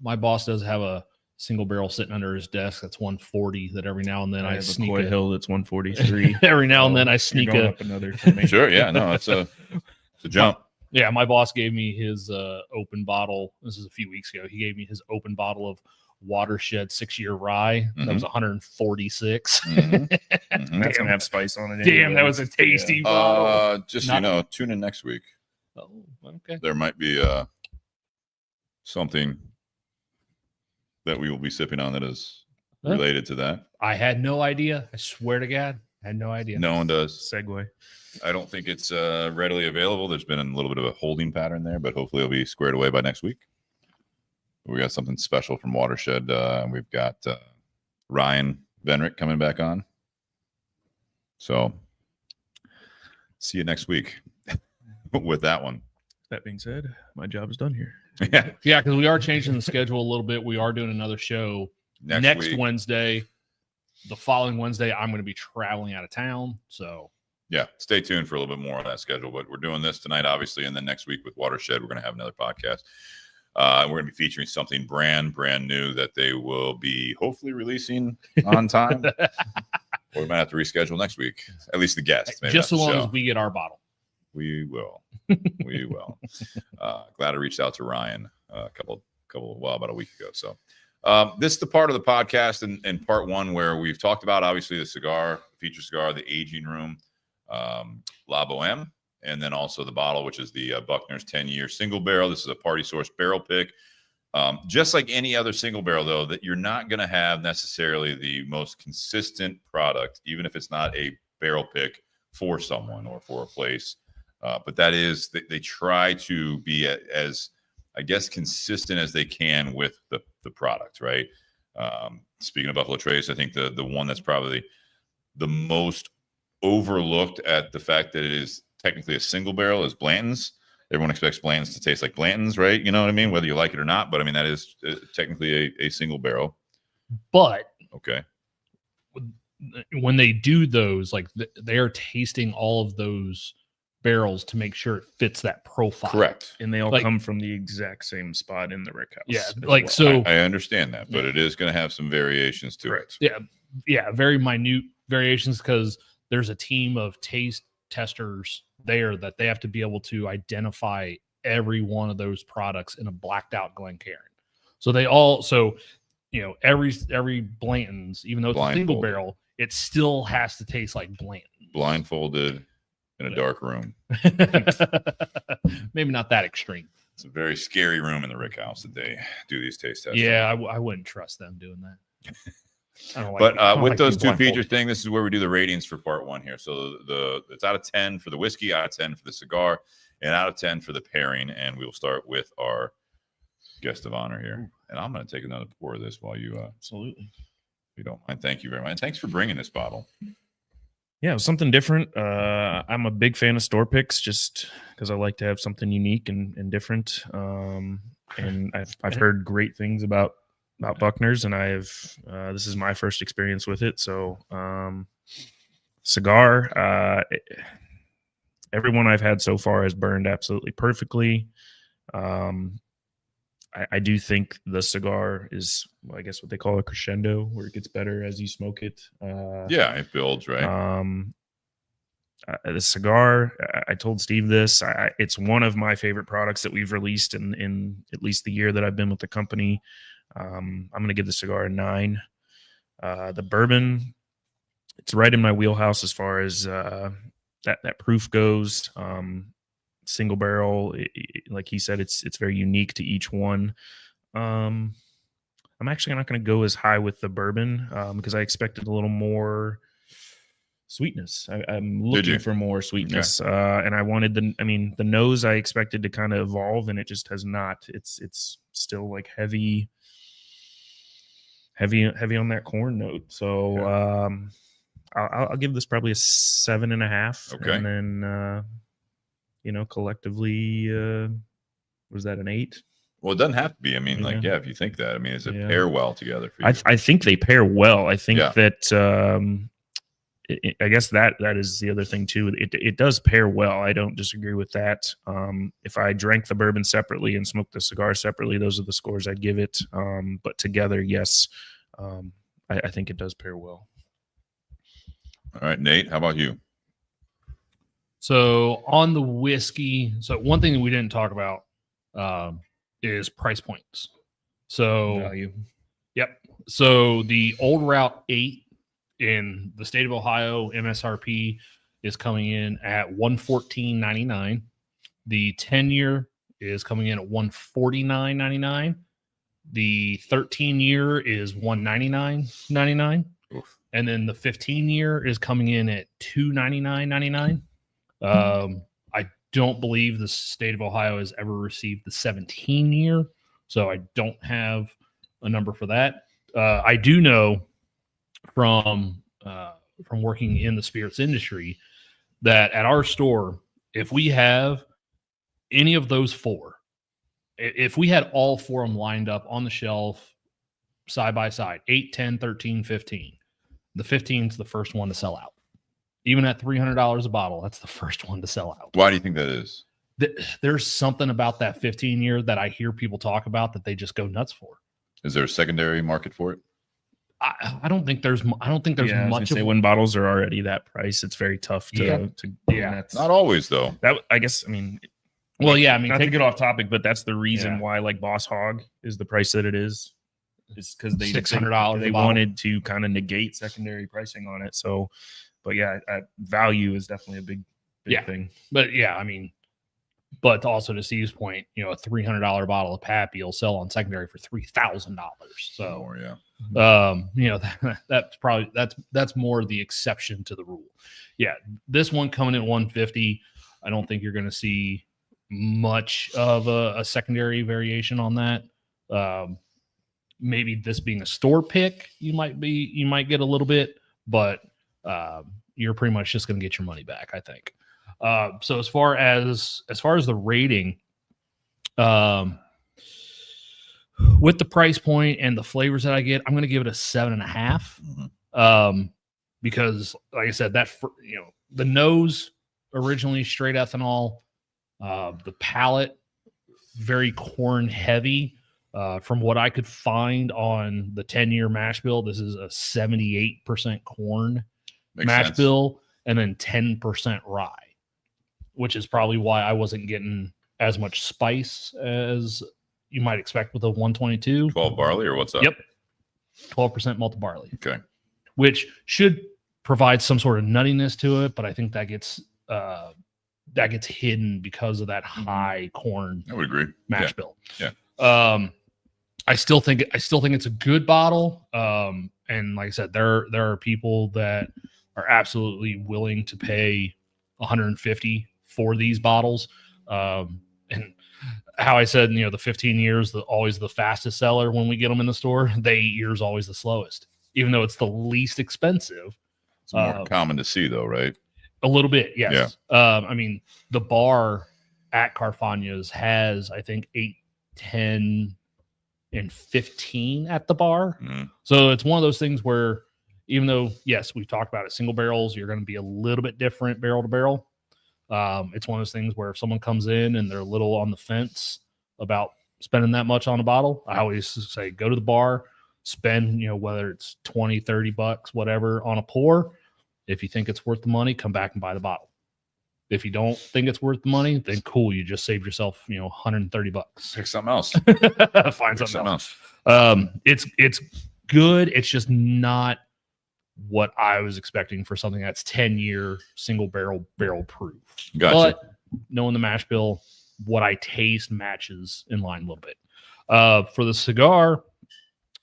My boss does have a single barrel sitting under his desk that's 140 that every now and then I sneak a Hill that's 143. Every now and then I sneak up another. Sure, yeah, no, it's a jump. Yeah, my boss gave me his open bottle. This is a few weeks ago. He gave me his open bottle of Watershed 6-year rye. Mm-hmm. That was 146. Mm-hmm. Mm-hmm. That's gonna have spice on it. Damn, that was a tasty bottle. Just tune in next week. Oh, okay. There might be something that we will be sipping on that is related to that. I had no idea. I swear to God, I had no idea. No one does. Segue. I don't think it's readily available. There's been a little bit of a holding pattern there, but hopefully it'll be squared away by next week. We got something special from Watershed. We've got Ryan Venrick coming back on. So see you next week with that one. That being said, my job is done here. Yeah, because we are changing the schedule a little bit. We are doing another show next Wednesday. The following Wednesday, I'm going to be traveling out of town. So yeah, stay tuned for a little bit more on that schedule. But we're doing this tonight, obviously, and then next week with Watershed, we're going to have another podcast. We're going to be featuring something brand new that they will be hopefully releasing on time. Or we might have to reschedule next week. At least the guests. Just as long as we get our bottle. We will. We will. Glad I reached out to Ryan about a week ago. So this is the part of the podcast in part one where we've talked about, obviously, the feature cigar, the aging room, La Bohème, and then also the bottle, which is the Buckner's 10-year single barrel. This is a party source barrel pick. Just like any other single barrel, though, that you're not going to have necessarily the most consistent product, even if it's not a barrel pick for someone or for a place. But that is, they try to be as, I guess, consistent as they can with the product, right? Speaking of Buffalo Trace, I think the one that's probably the most overlooked at the fact that it is technically a single barrel is Blanton's. Everyone expects Blanton's to taste like Blanton's, right? You know what I mean? Whether you like it or not, but I mean, that is technically a single barrel. But okay, when they do those, like they are tasting all of those barrels to make sure it fits that profile. Correct. And they all come from the exact same spot in the rick house. Yeah, so I understand that, but it is going to have some variations to it. Yeah, very minute variations, because there's a team of taste testers there that they have to be able to identify every one of those products in a blacked out Glencairn. So they all, every Blanton's, even though it's a single barrel, it still has to taste like Blanton. Blindfolded in a dark room. Maybe not that extreme. It's a very scary room in the Rick House that they do these taste tests. Yeah, I wouldn't trust them doing that. I don't like but with those two feature thing, this is where we do the ratings for part 1 here. So it's out of 10 for the whiskey, out of 10 for the cigar, and out of 10 for the pairing. And we will start with our guest of honor here. And I'm going to take another pour of this while you absolutely, if you don't mind. Thank you very much. And thanks for bringing this bottle. Yeah, it was something different. I'm a big fan of store picks just because I like to have something unique and different. And I've heard great things about Buckner's, and this is my first experience with it. So cigar, everyone I've had so far has burned absolutely perfectly. I do think the cigar is, I guess, what they call a crescendo, where it gets better as you smoke it. Yeah, it builds, right? The cigar, I told Steve this. It's one of my favorite products that we've released in at least the year that I've been with the company. I'm going to give the cigar a 9. The bourbon, it's right in my wheelhouse as far as that proof goes. Single barrel, like he said, it's very unique to each one. I'm actually not going to go as high with the bourbon because I expected a little more sweetness. I'm looking for more sweetness, okay. And I wanted the nose I expected to kind of evolve, and it just has not. It's still like heavy on that corn note. So okay. I'll give this probably a 7.5. Okay, and then. Collectively, was that an 8? Well, it doesn't have to be. I mean, if you think that, does it pair well together for you? I think they pair well. I think that, I guess that is the other thing too. It does pair well. I don't disagree with that. If I drank the bourbon separately and smoked the cigar separately, those are the scores I'd give it. But together, yes, I think it does pair well. All right, Nate, how about you? So on the whiskey, one thing that we didn't talk about is price points. So value. Yep. So the old Route 8 in the state of Ohio MSRP is coming in at $114.99. The 10-year is coming in at $149.99. The 13-year is $199.99. And then the 15-year is coming in at $299.99. I don't believe the state of Ohio has ever received the 17-year, so I don't have a number for that. I do know from working in the spirits industry that at our store, if we have any of those 4, if we had all 4 of them lined up on the shelf side by side, 8, 10, 13, 15, the 15 is the first one to sell out. Even at $300 a bottle, that's the first one to sell out. Why do you think that is? There's something about that 15-year that I hear people talk about that they just go nuts for. Is there a secondary market for it? I don't think there's much of when bottles are already that price, it's very tough to not always though. That I guess not to get off topic, but that's the reason why like Boss Hog is the price that it is. Is because they $600 they wanted to kind of negate secondary pricing on it. So but value is definitely a big thing. But also to Steve's point, a $300 bottle of Pappy will sell on secondary for $3,000. So, that's more the exception to the rule. Yeah, this one coming in 150. I don't think you're going to see much of a secondary variation on that. Maybe this being a store pick, you might get a little bit, but you're pretty much just going to get your money back, I think. So as far as the rating, with the price point and the flavors that I get, I'm going to give it a 7.5. Because like I said, the nose originally straight ethanol, the palate very corn heavy. From what I could find on the 10-year mash bill, this is a 78% corn mash bill and then 10% rye, which is probably why I wasn't getting as much spice as you might expect with a 122. 12 barley or what's up? Yep. 12% malted barley. Okay. Which should provide some sort of nuttiness to it, but I think that gets hidden because of that high corn I would agree. mash bill. Yeah. I still think it's a good bottle. And like I said, there are people that are absolutely willing to pay $150 for these bottles. And how I said, the 15 years, always the fastest seller when we get them in the store. The 8 years always the slowest, even though it's the least expensive. It's more common to see, though, right? A little bit, yes. I mean, the bar at Carfagna's has, I think, 8, 10, and 15 at the bar. So it's one of those things where, even though, yes, we've talked about it, single barrels, you're going to be a little bit different barrel to barrel. It's one of those things where if someone comes in and they're a little on the fence about spending that much on a bottle, I always say, go to the bar, spend, whether it's $20, $30, whatever on a pour. If you think it's worth the money, come back and buy the bottle. If you don't think it's worth the money, then cool, you just saved yourself, $130. Pick something else. Find something else. It's good. It's just not what I was expecting for something that's 10-year single barrel proof. Gotcha. But knowing the mash bill, what I taste matches in line a little bit. For the cigar,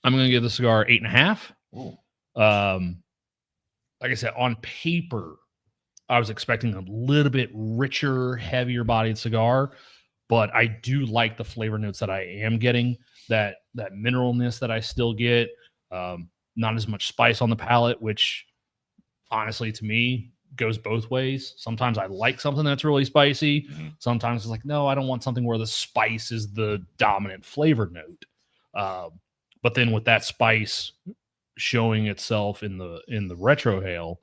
I'm going to give the cigar 8.5. Like I said, on paper, I was expecting a little bit richer, heavier bodied cigar, but I do like the flavor notes that I am getting, that mineralness that I still get, not as much spice on the palate, which honestly to me goes both ways. Sometimes I like something that's really spicy. Mm-hmm. Sometimes it's like, no, I don't want something where the spice is the dominant flavor note. But then with that spice showing itself in the retrohale,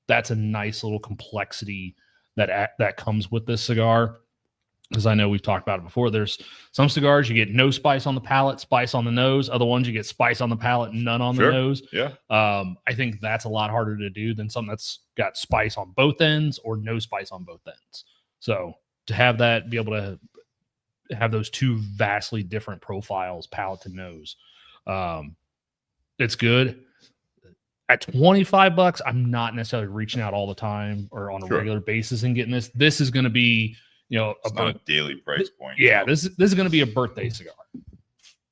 that's a nice little complexity that comes with this cigar. Because I know we've talked about it before. There's some cigars you get no spice on the palate, spice on the nose. Other ones you get spice on the palate, none on the nose. Yeah. I think that's a lot harder to do than something that's got spice on both ends or no spice on both ends. So to have that, be able to have those two vastly different profiles, palate to nose, it's good. At $25, I'm not necessarily reaching out all the time or on a regular basis and getting this. This is going to be, it's not a daily price point. Yeah, this is going to be a birthday cigar.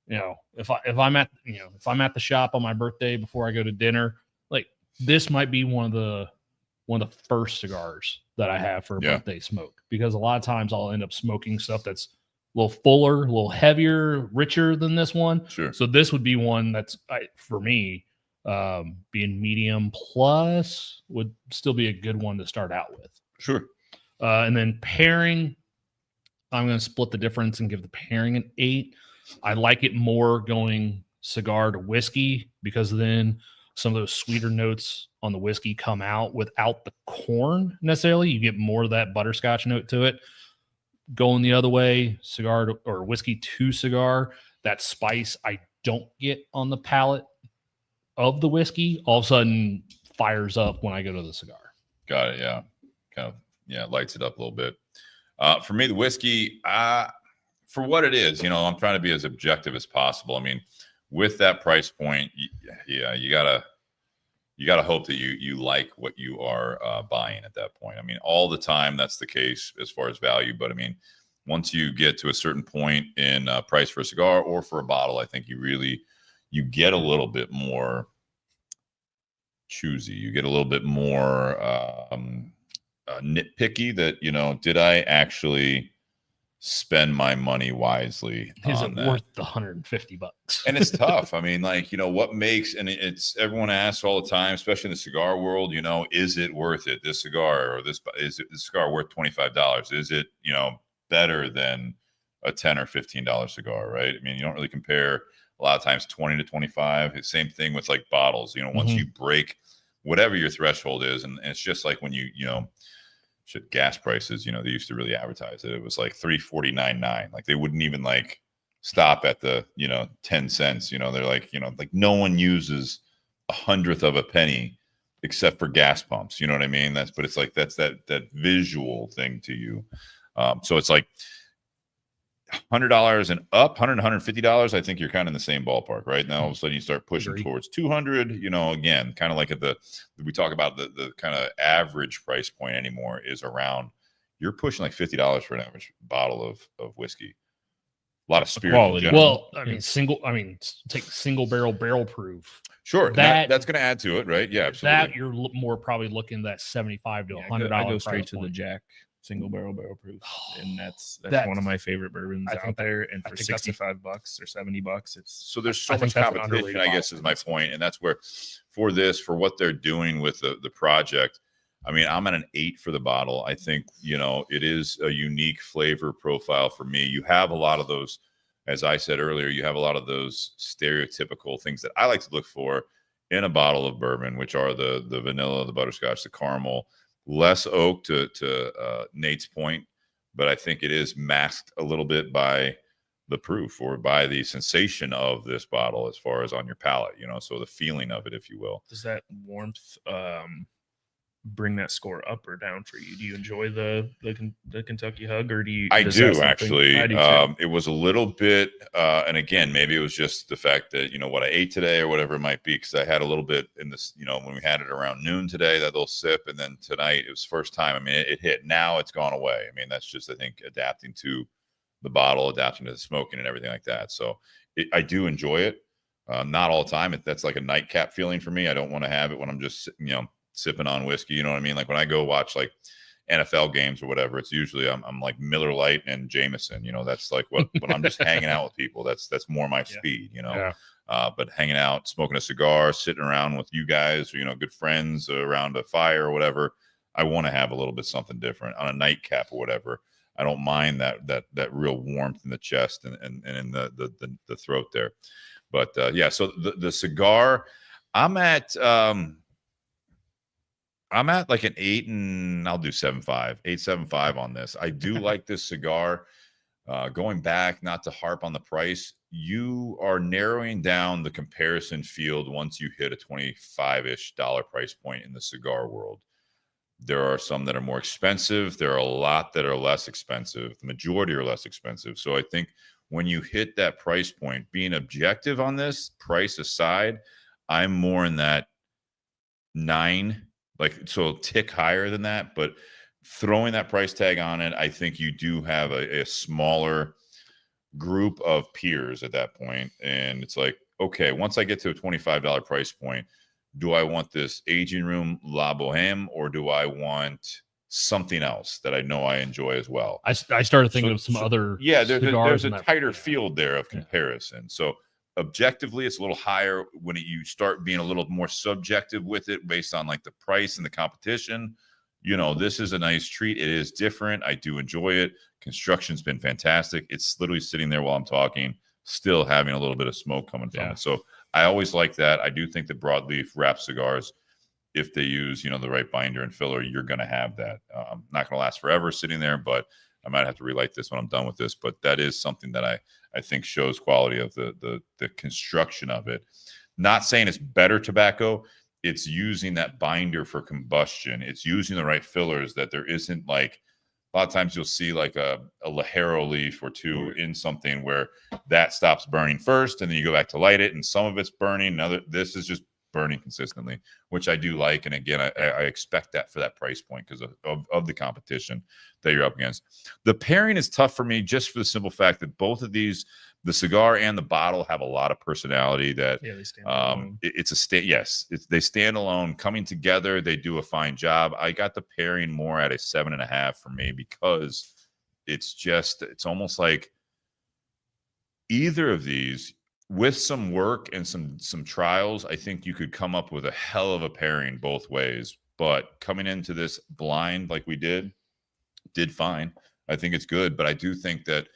If I'm at the shop on my birthday before I go to dinner, like this might be one of the first cigars that I have for a birthday smoke, because a lot of times I'll end up smoking stuff that's a little fuller, a little heavier, richer than this one. Sure. So this would be one that's for me, being medium plus would still be a good one to start out with. Sure. And then pairing, I'm going to split the difference and give the pairing an 8. I like it more going cigar to whiskey, because then some of those sweeter notes on the whiskey come out without the corn necessarily. You get more of that butterscotch note to it. Going the other way, cigar to, or whiskey to cigar, that spice I don't get on the palate of the whiskey all of a sudden fires up when I go to the cigar. Got it. Yeah. Kind of, lights it up a little bit. For me, the whiskey, for what it is, I'm trying to be as objective as possible. I mean, with that price point, you gotta hope that you like what you are buying at that point. I mean, all the time that's the case as far as value, but I mean, once you get to a certain point in price for a cigar or for a bottle, I think you get a little bit more choosy. You get a little bit more nitpicky that, did I actually spend my money wisely? Is it worth the $150? And it's tough. I mean, what makes, and it's, everyone asks all the time, especially in the cigar world, is it worth it? This cigar, or is it the cigar worth $25? Is it, better than a $10 or $15 cigar, right? I mean, you don't really compare a lot of times 20 to 25. It's same thing with like bottles, once you break whatever your threshold is. And it's just like when gas prices, they used to really advertise it. It was like $3.49.9. Like they wouldn't even like stop at the, 10 cents, they're like, like no one uses 1/100th of a penny except for gas pumps. You know what I mean? But it's like, that's that visual thing to you. So it's like, $100 and up, $100, $150, I think you're kind of in the same ballpark, right? Now all of a sudden you start pushing towards 200, again, kind of like we talk about the kind of average price point anymore is around, you're pushing like $50 for an average bottle of whiskey. A lot of spirit. Quality. Well, take single barrel proof. Sure. That's going to add to it, right? Yeah, absolutely. That you're more probably looking at that $75 to $100. I go straight to the Jack single barrel proof, and that's one of my favorite bourbons out there. And for $65 or $70, it's there's so much competition, I guess, is my point, and that's where for what they're doing with the project. I mean, I'm at an 8 for the bottle. I think it is a unique flavor profile for me. You have a lot of those, as I said earlier, you have a lot of those stereotypical things that I like to look for in a bottle of bourbon, which are the vanilla, the butterscotch, the caramel. Less oak to Nate's point, but I think it is masked a little bit by the proof or by the sensation of this bottle as far as on your palate, so the feeling of it, if you will. Does that warmth bring that score up or down for you? Do you enjoy the Kentucky Hug, or do you? I do actually. It was a little bit, and again, maybe it was just the fact that what I ate today or whatever it might be, because I had a little bit in this, when we had it around noon today, that little sip, and then tonight it was first time. I mean, it hit. Now it's gone away. I mean, that's just, I think, adapting to the bottle, adapting to the smoking and everything like that. So I do enjoy it. Not all the time. That's like a nightcap feeling for me. I don't want to have it when I'm just sipping on whiskey, you know what I mean? Like when I go watch like NFL games or whatever, it's usually I'm like Miller Lite and Jameson, that's like when I'm just hanging out with people, that's more my speed, but hanging out, smoking a cigar, sitting around with you guys, good friends around a fire or whatever, I want to have a little bit something different on a nightcap or whatever. I don't mind that real warmth in the chest and in the throat there. But so the cigar, I'm at like an 8, and I'll do 8.75 on this. I do like this cigar. Going back, not to harp on the price, you are narrowing down the comparison field once you hit a $25-ish price point in the cigar world. There are some that are more expensive. There are a lot that are less expensive. The majority are less expensive. So I think when you hit that price point, being objective on this, price aside, I'm more in that 9. So a tick higher than that, but throwing that price tag on it, I think you do have a smaller group of peers at that point. And it's like, okay, once I get to a $25 price point, do I want this aging room La Bohème, or do I want something else that I know I enjoy as well? I started thinking of some other there's a tighter field there of comparison. So objectively, it's a little higher. When you start being a little more subjective with it based on like the price and the competition, this is a nice treat. It is different. I do enjoy it. Construction's been fantastic. It's literally sitting there while I'm talking, still having a little bit of smoke coming from it. So I always like that. I do think that broadleaf wrap cigars, if they use, the right binder and filler, you're going to have that. Not going to last forever sitting there, but I might have to relight this when I'm done with this. But that is something that I think shows quality of the construction of it. Not saying it's better tobacco. It's using that binder for combustion. It's using the right fillers, that there isn't like, a lot of times you'll see like a Lajero leaf or two in something where that stops burning first, and then you go back to light it, and some of it's burning. This is just burning consistently, which I do like. And again, I expect that for that price point because of the competition that you're up against. The pairing is tough for me just for the simple fact that both of these, the cigar and the bottle, have a lot of personality. That they stand alone. They stand alone. Coming together, they do a fine job. I got the pairing more at a 7.5 for me, because it's almost like either of these, with some work and some trials, I think you could come up with a hell of a pairing both ways. But coming into this blind like we did fine. I think it's good, but I do think that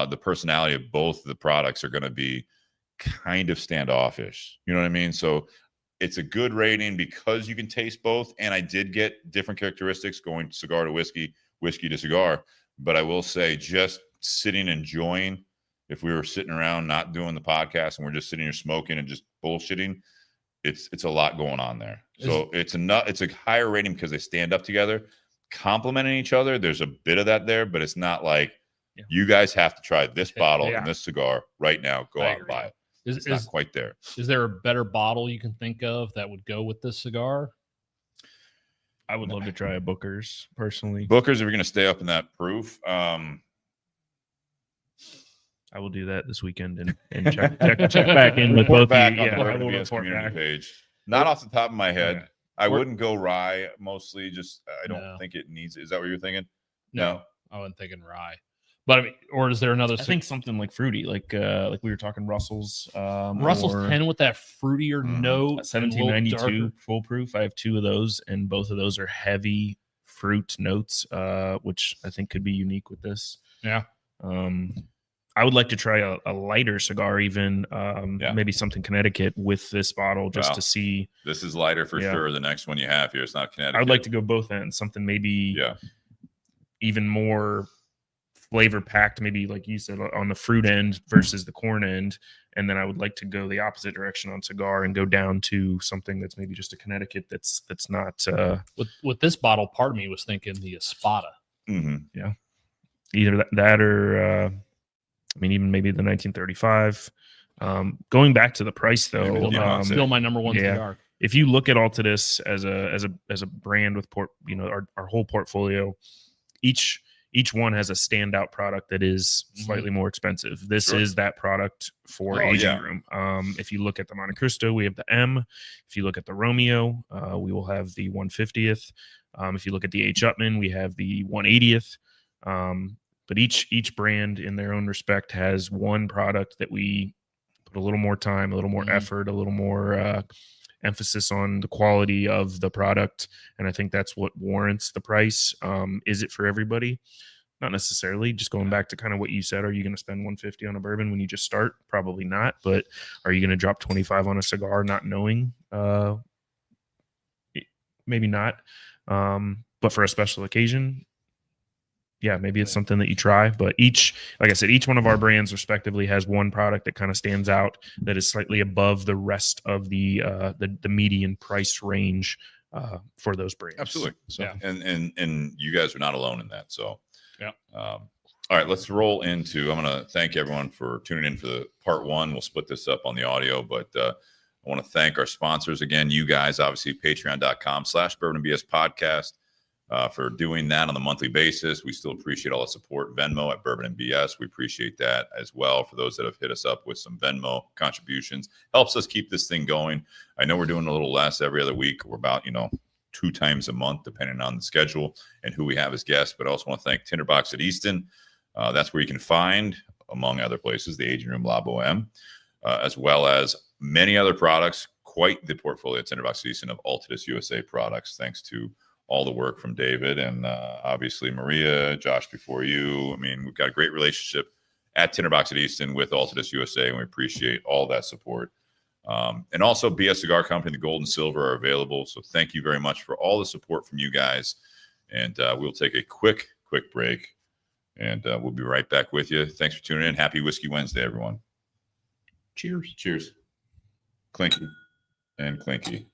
the personality of both the products are going to be kind of standoffish. You know what I mean? So it's a good rating because you can taste both. And I did get different characteristics going cigar to whiskey, whiskey to cigar. But I will say, just sitting enjoying, if we were sitting around not doing the podcast and we're just sitting here smoking and just bullshitting, it's a lot going on there. So it's a higher rating because they stand up together, complementing each other. There's a bit of that there, but it's not like Yeah. You guys have to try this bottle Yeah. and this cigar right now. Go out and buy it. It's not quite there. Is there a better bottle you can think of that would go with this cigar? I would love to try a Booker's personally. Booker's, if you're going to stay up in that proof. I will do that this weekend and check back in with both back of on you. the Yeah, I Bourbon will BS report community back. page. Not off the top of my head. Okay. I wouldn't go rye mostly. Just I don't No. think it needs. Is that what you're thinking? No. I wasn't thinking rye. But I mean, or is there another? I think something like fruity, like we were talking Russell's. Russell's 10 with that fruitier note. 1792 foolproof. I have 2 of those, and both of those are heavy fruit notes, which I think could be unique with this. Yeah. I would like to try a lighter cigar, even maybe something Connecticut with this bottle, just to see. This is lighter for sure. The next one you have here, it's not Connecticut. I would like to go both ends, something maybe even more flavor packed, maybe like you said, on the fruit end versus the corn end. And then I would like to go the opposite direction on cigar and go down to something that's maybe just a Connecticut that's not with this bottle. Part of me was thinking the Espada. Yeah, either that or I mean, even maybe the 1935. Going back to the price though, still my number one cigar. If you look at Altadis as a brand with our whole portfolio, each one has a standout product that is slightly more expensive. This is that product for aging room. If you look at the Monte Cristo, we have the M. If you look at the Romeo, we will have the 150th. If you look at the H. Upman, we have the 180th. But each brand in their own respect has one product that we put a little more time, a little more effort, a little more emphasis on the quality of the product. And I think that's what warrants the price. Is it for everybody? Not necessarily. Just going back to kind of what you said, are you going to spend $150 on a bourbon when you just start? Probably not. But are you going to drop $25 on a cigar not knowing? Maybe not. But for a special occasion, yeah, maybe it's something that you try. But like I said, each one of our brands respectively has one product that kind of stands out that is slightly above the rest of the median price range for those brands. Absolutely. So, and you guys are not alone in that. So, yeah. All right, let's roll into. I'm going to thank everyone for tuning in for the part 1. We'll split this up on the audio, but I want to thank our sponsors again. You guys, obviously, patreon.com/bourbonbs podcast. For doing that on a monthly basis. We still appreciate all the support. Venmo at Bourbon and BS. We appreciate that as well. For those that have hit us up with some Venmo contributions, helps us keep this thing going. I know we're doing a little less every other week. We're about, 2 times a month, depending on the schedule and who we have as guests. But I also want to thank Tinder Box at Easton. That's where you can find, among other places, the Aging Room La Bohème, as well as many other products. Quite the portfolio at Tinder Box at Easton of Altadis USA products, thanks to all the work from David and obviously Maria, Josh before you. I mean, we've got a great relationship at Tinder Box at Easton with Altadis USA, and we appreciate all that support. And also Cigar Company, the gold and silver are available. So thank you very much for all the support from you guys. And we'll take a quick break, and we'll be right back with you. Thanks for tuning in. Happy Whiskey Wednesday, everyone. Cheers. Cheers. Clinky and clinky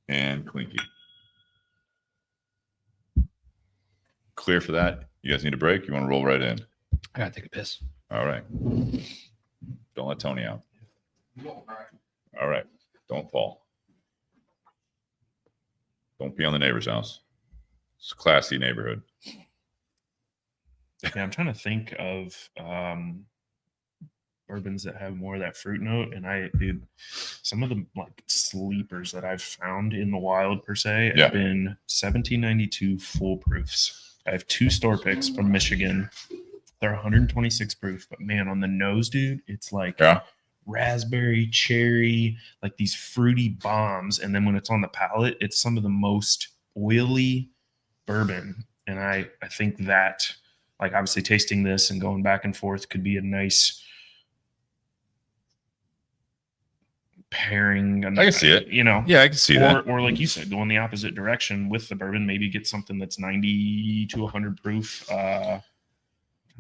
and clinky. Clear for that? You guys need a break? You want to roll right in? I gotta take a piss. All right. Don't let Tony out. All right. Don't fall. Don't be on the neighbor's house. It's a classy neighborhood. Yeah, I'm trying to think of bourbons that have more of that fruit note. And some of the like sleepers that I've found in the wild per se have been 1792 foolproofs. I have 2 store picks from Michigan. They're 126 proof, but man, on the nose, dude, it's like raspberry, cherry, like these fruity bombs. And then when it's on the palate, it's some of the most oily bourbon. And I think that, like, obviously tasting this and going back and forth could be a nice pairing. I can see it. Yeah, I can see that. Or like you said, going the opposite direction with the bourbon, maybe get something that's 90 to 100 proof. I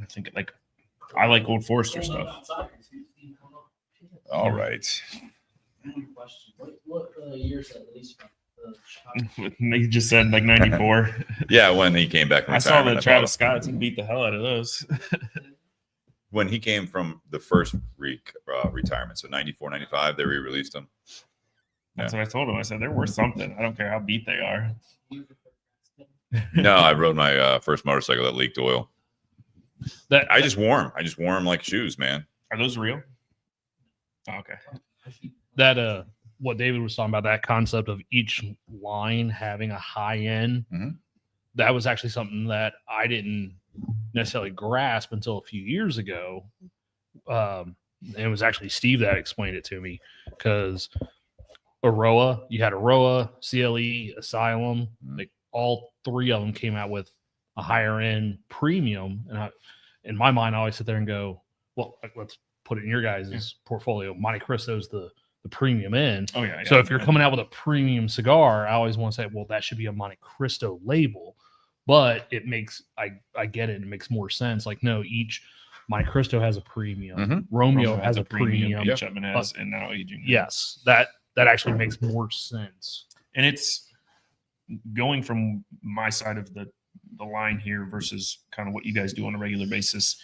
think I like Old Forester stuff. All right. What year's that release from? He just said like 94. Yeah, when he came back from I saw retirement, that Travis Scott beat the hell out of those. when he came from the first retirement, so 94, 95, they re-released him. That's what I told him. I said, they're worth something. I don't care how beat they are. No, I rode my first motorcycle that leaked oil. I just wore them. I just wore them like shoes, man. Are those real? Oh, okay. That what David was talking about, that concept of each line having a high end, that was actually something that I didn't necessarily grasp until a few years ago. And it was actually Steve that explained it to me, because you had Aroa, CLE, Asylum, like all three of them came out with a higher end premium. And in my mind, I always sit there and go, well, let's put it in your guys' portfolio. Monte Cristo's the premium end. Oh yeah. So if you're coming out with a premium cigar, I always want to say, well, that should be a Monte Cristo label. But it makes, I get it. It makes more sense. Like, no, each Monte Cristo has a premium. Romeo has a premium. Each of them has, and now aging. Yes, that actually makes more sense. And it's going from my side of the line here versus kind of what you guys do on a regular basis.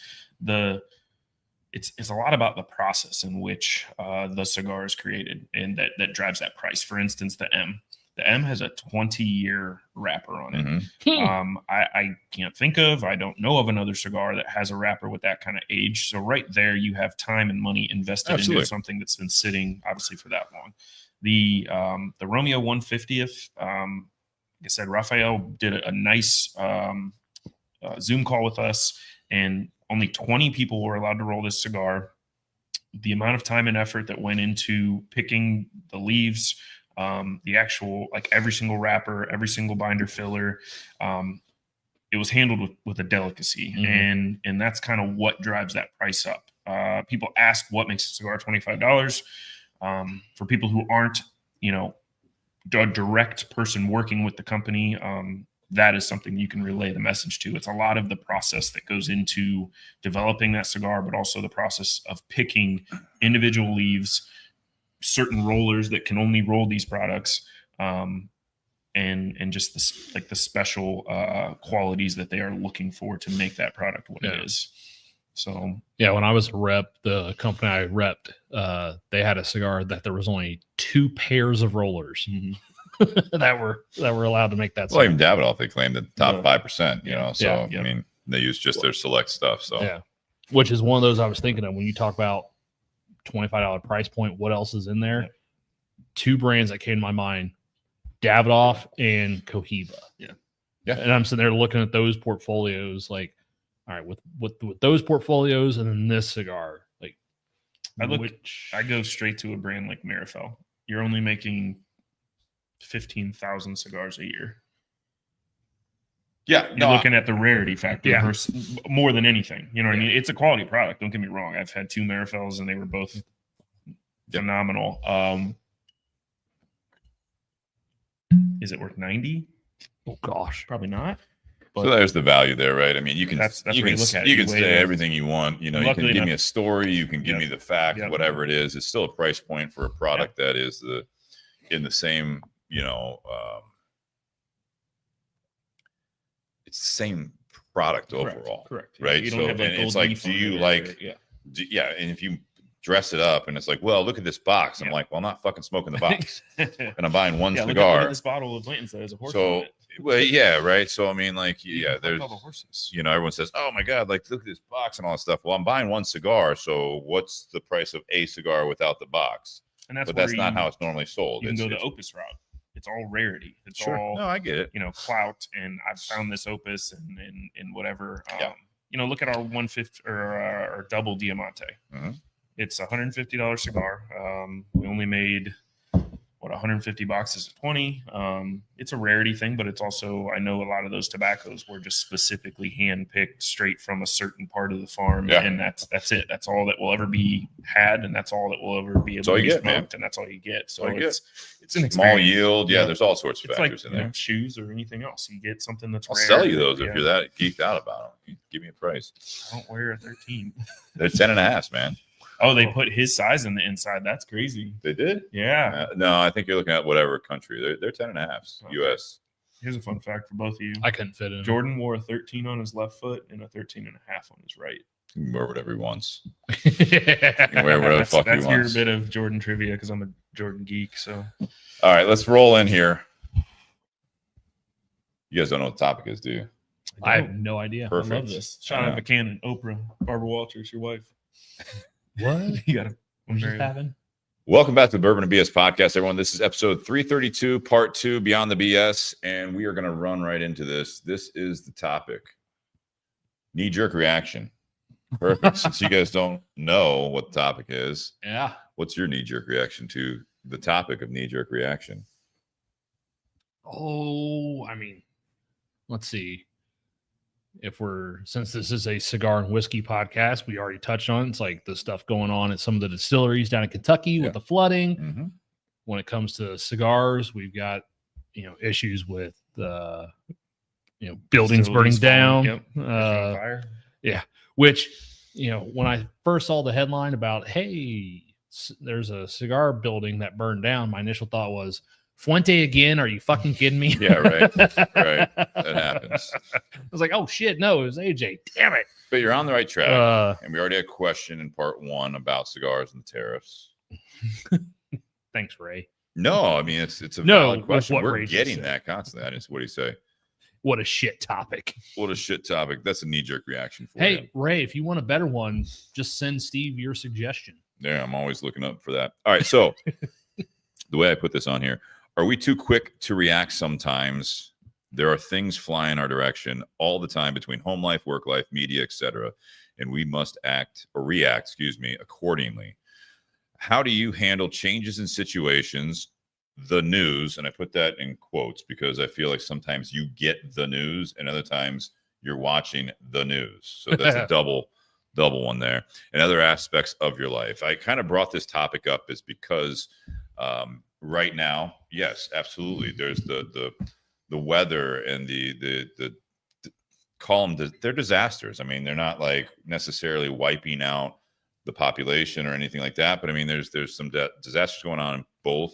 It's a lot about the process in which the cigar is created, and that drives that price. For instance, the M has a 20-year wrapper on it. I can't think of, I don't know of another cigar that has a wrapper with that kind of age. So right there, you have time and money invested into something that's been sitting obviously for that long. The Romeo 150th, like I said, Raphael did a nice Zoom call with us, and only 20 people were allowed to roll this cigar. The amount of time and effort that went into picking the leaves, the actual, like every single wrapper, every single binder filler, it was handled with a delicacy. And that's kind of what drives that price up. People ask what makes a cigar $25. For people who aren't, a direct person working with the company, that is something you can relay the message to. It's a lot of the process that goes into developing that cigar, but also the process of picking individual leaves, certain rollers that can only roll these products, and just the special qualities that they are looking for to make that product what it is. So yeah, when I was a rep, the company I repped, they had a cigar that there was only 2 pairs of rollers that were allowed to make that cigar. Well, even Davidoff, they claimed the top 5%, so I mean, they use just their select stuff. So yeah, which is one of those I was thinking of when you talk about $25 price point. What else is in there? Yeah. 2 brands that came to my mind: Davidoff and Cohiba. Yeah. And I'm sitting there looking at those portfolios, like, all right, with those portfolios and then this cigar, like, I go straight to a brand like Marifel. You're only making 15,000 cigars a year. Yeah, you're looking at the rarity factor versus more than anything. You know what I mean? It's a quality product. Don't get me wrong. I've had 2 Marifels and they were both phenomenal. Is it worth 90? Oh gosh, probably not. But so there's the value there, right? I mean, you can say everything you want. You can give me a story, you can give me the fact, whatever it is. It's still a price point for a product that is in the same, it's the same product overall. Correct. Right. So and it's like, do you like, and if you dress it up and it's like, well, look at this box. I'm like, well, I'm not fucking smoking the box. And I'm buying one cigar. Look at this bottle of Blanton's that has a horse on it. Well, yeah, right. So I mean, like, there's all the horses. Everyone says, "Oh my God, like look at this box and all that stuff." Well, I'm buying one cigar, so what's the price of a cigar without the box? And that's not how it's normally sold. You can go the Opus route. It's all rarity. It's all I get it. Clout, and I've found this Opus and whatever. Look at our 150 or our double Diamante. It's a $150 cigar. We only made 150 boxes of 20. It's a rarity thing, but it's also, I know a lot of those tobaccos were just specifically hand picked straight from a certain part of the farm, and that's it. That's all that will ever be had, and that's all that will ever be able to be smoked, and that's all you get. So it's an small yield. Yeah, there's all sorts of factors in there. Shoes or anything else. You get something that's I'll sell you those if you're that geeked out about them. Give me a price. I don't wear a 13. They're 10.5, man. Oh, they put his size in the inside. That's crazy. They did? Yeah. No, I think you're looking at whatever country. They're 10.5 Okay. US. Here's a fun fact for both of you. I couldn't fit in. Jordan wore a 13 on his left foot and a 13.5 on his right. He can wear whatever he wants. He can wear whatever the fuck he That's your wants. bit of Jordan trivia because I'm a Jordan geek. So, all right, let's roll in here. You guys don't know what the topic is, do you? I have no idea. Perfect. I love this. Shauna Buchanan, Oprah, Barbara Walters, your wife. What? You got to. What just happened? Welcome back to the Bourbon and BS podcast, everyone. This is episode 332, part 2, Beyond the BS, and we are going to run right into this. This is the topic. Knee-jerk reaction. Perfect. Since you guys don't know what the topic is, yeah. What's your knee-jerk reaction to the topic of knee-jerk reaction? Oh, I mean, let's see. Since this is a cigar and whiskey podcast, we already touched on it's like the stuff going on at some of the distilleries down in Kentucky with the flooding. Mm-hmm. When it comes to cigars, we've got issues with buildings burning down. Yep. Fire. Yeah, which when I first saw the headline about there's a cigar building that burned down, my initial thought was, Fuente again? Are you fucking kidding me? Yeah, right. Right. That happens. I was like, oh shit, no, it was AJ. Damn it. But you're on the right track. And we already had a question in part 1 about cigars and the tariffs. Thanks, Ray. No, I mean it's a valid question. We're Ray getting that constantly. I didn't. What do you say? What a shit topic. What a shit topic. That's a knee-jerk reaction for Hey, you. Ray, if you want a better one, just send Steve your suggestion. Yeah, I'm always looking up for that. All right, so the way I put this on here, are we too quick to react sometimes? There are things flying our direction all the time between home life, work life, media, etc., and we must react accordingly. How do you handle changes in situations, the news, and I put that in quotes because I feel like sometimes you get the news and other times you're watching the news. So that's a double one there. And other aspects of your life. I kind of brought this topic up is because right now, yes, absolutely. There's the weather and the call them, they're disasters. I mean, they're not like necessarily wiping out the population or anything like that. But I mean, there's some disasters going on in both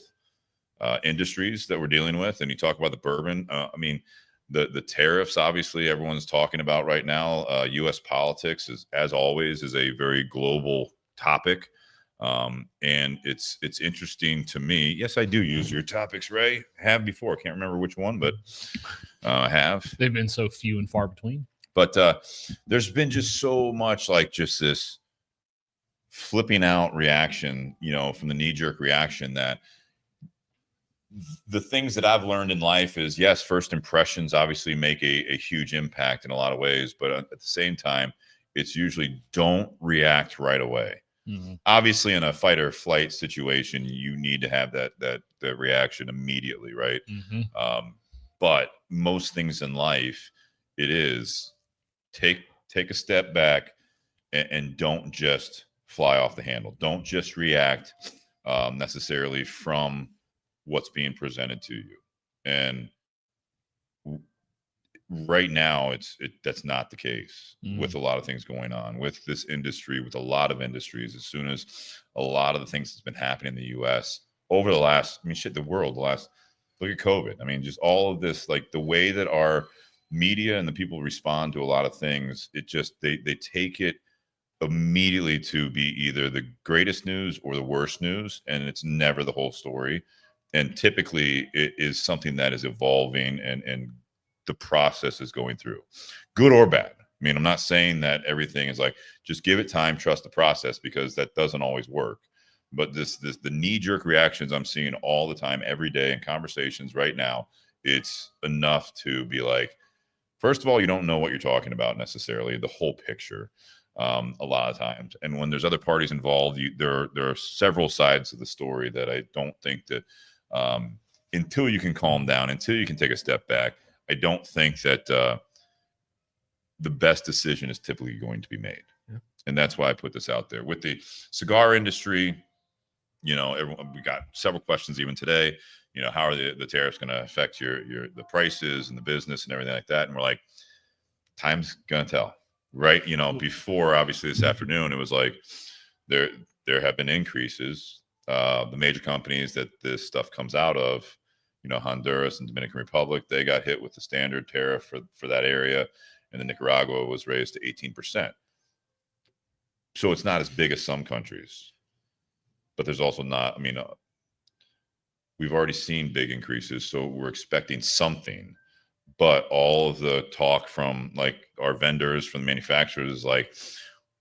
industries that we're dealing with. And you talk about the bourbon. I mean, the tariffs, obviously, everyone's talking about right now. U.S. politics is, as always, is a very global topic. And it's interesting to me. Yes, I do use your topics, Ray. Have before. Can't remember which one, but I have. They've been so few and far between. But there's been just so much like just this flipping out reaction, from the knee-jerk reaction that the things that I've learned in life is, yes, first impressions obviously make a huge impact in a lot of ways. But at the same time, it's usually don't react right away. Mm-hmm. Obviously, in a fight or flight situation, you need to have that reaction immediately, right? Mm-hmm. But most things in life, it is take a step back and don't just fly off the handle. Don't just react necessarily from what's being presented to you. And right now, that's not the case with a lot of things going on with this industry, with a lot of industries. As soon as a lot of the things that's been happening in the U.S. over the last, the world, look at COVID. I mean, just all of this, like the way that our media and the people respond to a lot of things, it just, they take it immediately to be either the greatest news or the worst news. And it's never the whole story. And typically it is something that is evolving and the process is going through, good or bad. I mean, I'm not saying that everything is like, just give it time, trust the process, because that doesn't always work. But the knee-jerk reactions I'm seeing all the time, every day in conversations right now, it's enough to be like, first of all, you don't know what you're talking about necessarily, the whole picture, a lot of times. And when there's other parties involved, there are several sides of the story that I don't think that until you can calm down, until you can take a step back, I don't think that the best decision is typically going to be made. Yeah. And that's why I put this out there. With the cigar industry, we got several questions even today, how are the tariffs going to affect the prices and the business and everything like that? And we're like, time's going to tell, right? Before, obviously, this afternoon, it was like there have been increases. The major companies that this stuff comes out of, Honduras and Dominican Republic, they got hit with the standard tariff for that area, and then Nicaragua was raised to 18%. So it's not as big as some countries, but there's also not. We've already seen big increases, so we're expecting something. But all of the talk from like our vendors, from the manufacturers, is like,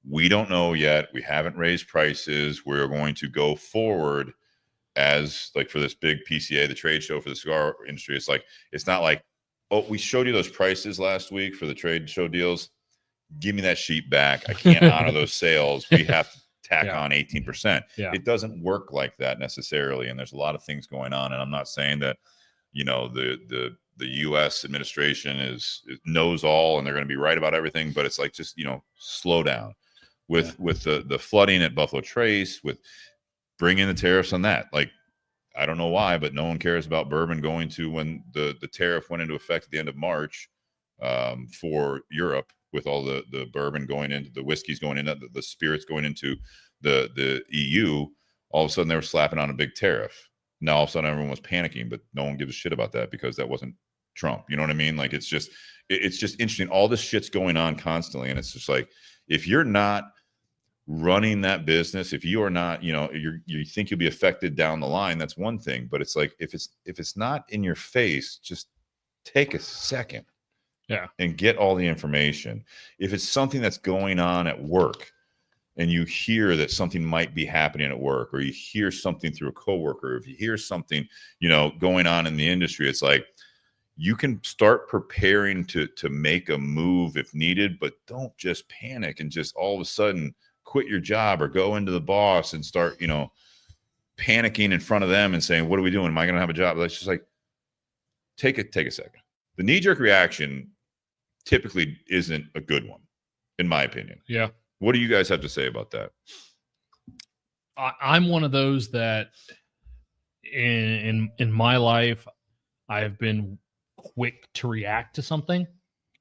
we don't know yet. We haven't raised prices. We're going to go forward as like for this big PCA, the trade show for the cigar industry. It's like, it's not like, oh, we showed you those prices last week for the trade show deals. Give me that sheet back. I can't honor those sales. We have to tack on 18%. Yeah. It doesn't work like that necessarily. And there's a lot of things going on. And I'm not saying that, the U.S. administration knows all and they're going to be right about everything, but it's like, just, slow down with the flooding at Buffalo Trace, with bringing the tariffs on that. Like, I don't know why, but no one cares about bourbon going to, when the tariff went into effect at the end of March for Europe, with all the bourbon going into the whiskeys going into the spirits going into the EU, all of a sudden they were slapping on a big tariff. Now all of a sudden everyone was panicking, but no one gives a shit about that because that wasn't Trump. You know what I mean? Like, it's just interesting. All this shit's going on constantly. And it's just like, if you're not running that business, if you are not, you think you'll be affected down the line, that's one thing. But it's like, if it's not in your face, just take a second. Yeah. And get all the information. If it's something that's going on at work and you hear that something might be happening at work, or you hear something through a coworker, if you hear something, going on in the industry, it's like, you can start preparing to make a move if needed, but don't just panic and just all of a sudden quit your job or go into the boss and start, panicking in front of them and saying, what are we doing? Am I going to have a job? That's just like, take a second. The knee-jerk reaction typically isn't a good one, in my opinion. Yeah. What do you guys have to say about that? I'm one of those that in my life, I have been quick to react to something.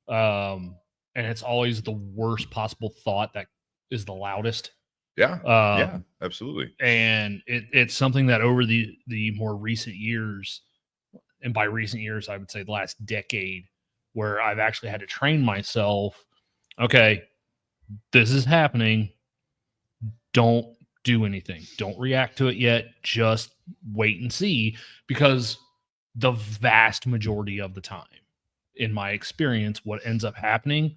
And it's always the worst possible thought that is the loudest. Yeah. Yeah, absolutely. And it's something that over the more recent years, and by recent years, I would say the last decade, where I've actually had to train myself. Okay, this is happening. Don't do anything. Don't react to it yet. Just wait and see, because the vast majority of the time, in my experience, what ends up happening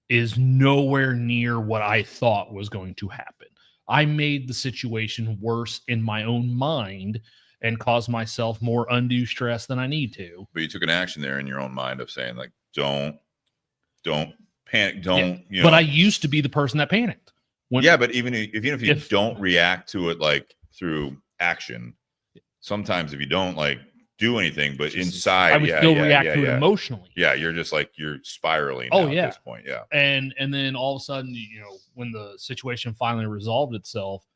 is nowhere near what I thought was going to happen. I made the situation worse in my own mind and caused myself more undue stress than I need to. But you took an action there in your own mind of saying, like, don't panic. Don't, But I used to be the person that panicked. But even if you don't react to it, like through action, sometimes if you don't like do anything, but inside, I would still react to it emotionally. Yeah, you're just like, you're spiraling at this point. Yeah. And then all of a sudden, when the situation finally resolved itself,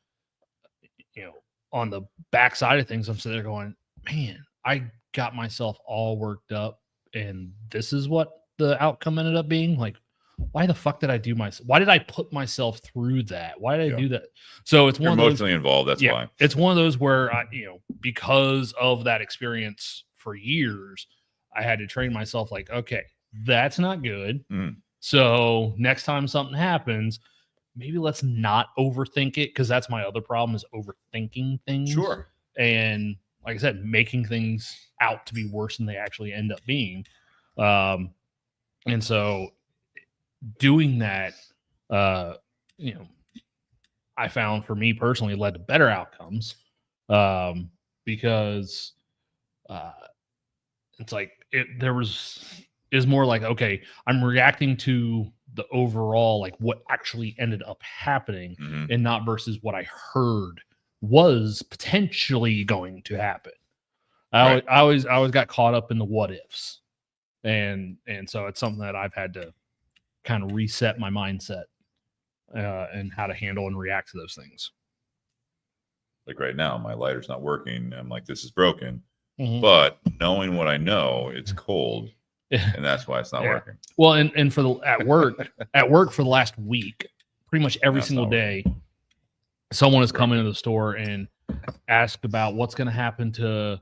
on the backside of things, I'm sitting there going, man, I got myself all worked up, and this is what the outcome ended up being. Like, why the fuck did I do myself? Why did I put myself through that? Why did I do that? So it's you're emotionally involved. That's why. It's one of those where I, because of that experience for years, I had to train myself like, okay, that's not good. So next time something happens, maybe let's not overthink it, because that's my other problem, is overthinking things. Sure. And like I said, making things out to be worse than they actually end up being. And so doing that, I found for me personally led to better outcomes, because it's like is more like, okay, I'm reacting to the overall, like what actually ended up happening, and not versus what I heard was potentially going to happen. I always got caught up in the what ifs, and so it's something that I've had to kind of reset my mindset and how to handle and react to those things. Like right now, my lighter's not working. I'm like, this is broken. But knowing what I know, it's cold, and that's why it's not working. Well, and for at work for the last week, pretty much every single day, someone has come into the store and asked about what's going to happen to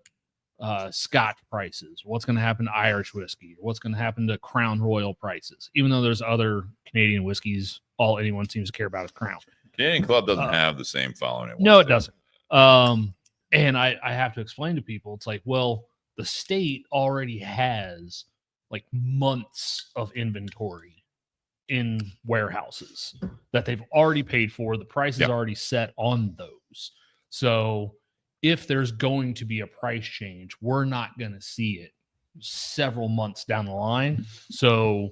Scotch prices, what's going to happen to Irish whiskey, what's going to happen to Crown Royal prices, even though there's other Canadian whiskeys, all anyone seems to care about is Crown. Canadian Club doesn't have the same following. No, it doesn't. And I have to explain to people, it's like, well, the state already has like months of inventory in warehouses that they've already paid for. The price is already set on those. So if there's going to be a price change, we're not going to see it several months down the line. So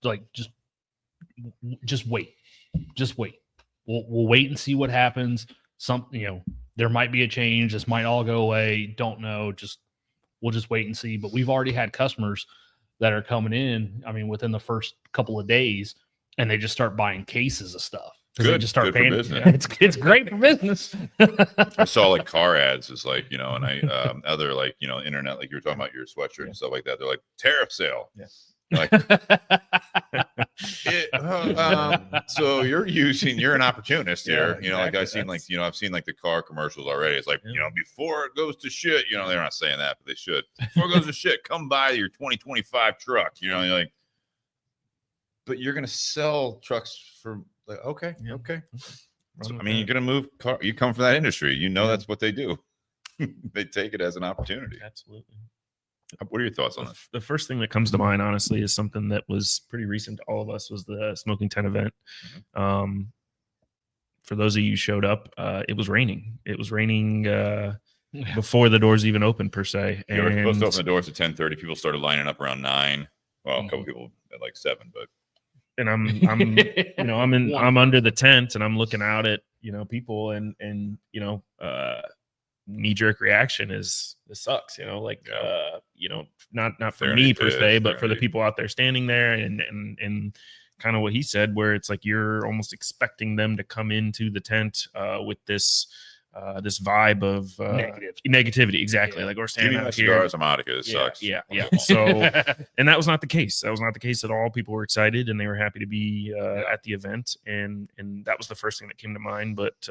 like, just wait, we'll wait and see what happens. There might be a change. This might all go away. Don't know. We'll just wait and see. But we've already had customers that are coming in, I mean, within the first couple of days, and they just start buying cases of stuff. Good, they just start good for business. It's great for business. I saw like car ads is like, and I other like, internet, like you were talking about your sweatshirt and stuff like that. They're like tariff sale. Yeah. Like, so you're an opportunist here. Exactly. Like I've seen like the car commercials already. It's like, before it goes to shit, they're not saying that, but they should. Before it goes to shit, come buy your 2025 truck. You're like, but you're gonna sell trucks for like, okay. So, I mean, you're gonna move car. You come from that industry. That's what they do. They take it as an opportunity. Absolutely. What are your thoughts on this? The first thing that comes to mind, honestly, is something that was pretty recent to all of us, was the Smoking Tent event. Mm-hmm. For those of you who showed up, it was raining. It was raining before the doors even opened, per se. We were supposed to open the doors at 10:30. People started lining up around 9. Well, a couple people at like 7, but. And I'm under the tent and I'm looking out at, people and knee-jerk reaction is, this sucks, not for me per se, but for the people out there standing there, and kind of what he said, where it's like you're almost expecting them to come into the tent with this vibe of negativity. Exactly. Like, we're standing out here. Cigars, I'm out of here. It sucks. Yeah. So, and that was not the case. That was not the case at all. People were excited and they were happy to be at the event, and that was the first thing that came to mind. But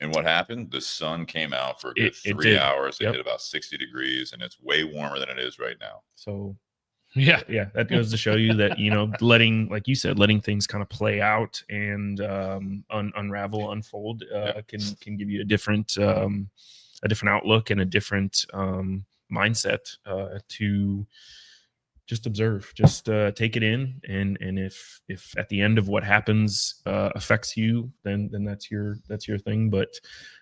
and what happened? The sun came out for a good 3 hours. It hit about 60 degrees, and it's way warmer than it is right now. So, yeah, that goes to show you that, letting, like you said, letting things kind of play out and unravel, unfold can give you a different outlook and a different mindset to just observe, just take it in, and if at the end of what happens affects you, then that's your thing. But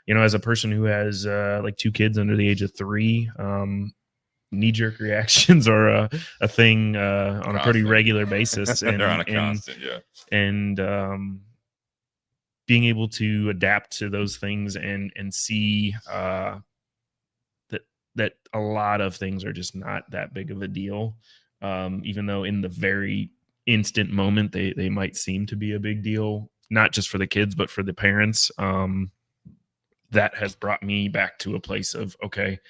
as a person who has like 2 kids under the age of 3, knee-jerk reactions are a thing on a pretty regular basis, and they're on a constant, and being able to adapt to those things and see that a lot of things are just not that big of a deal. Even though in the very instant moment they might seem to be a big deal, not just for the kids but for the parents. That has brought me back to a place of, okay,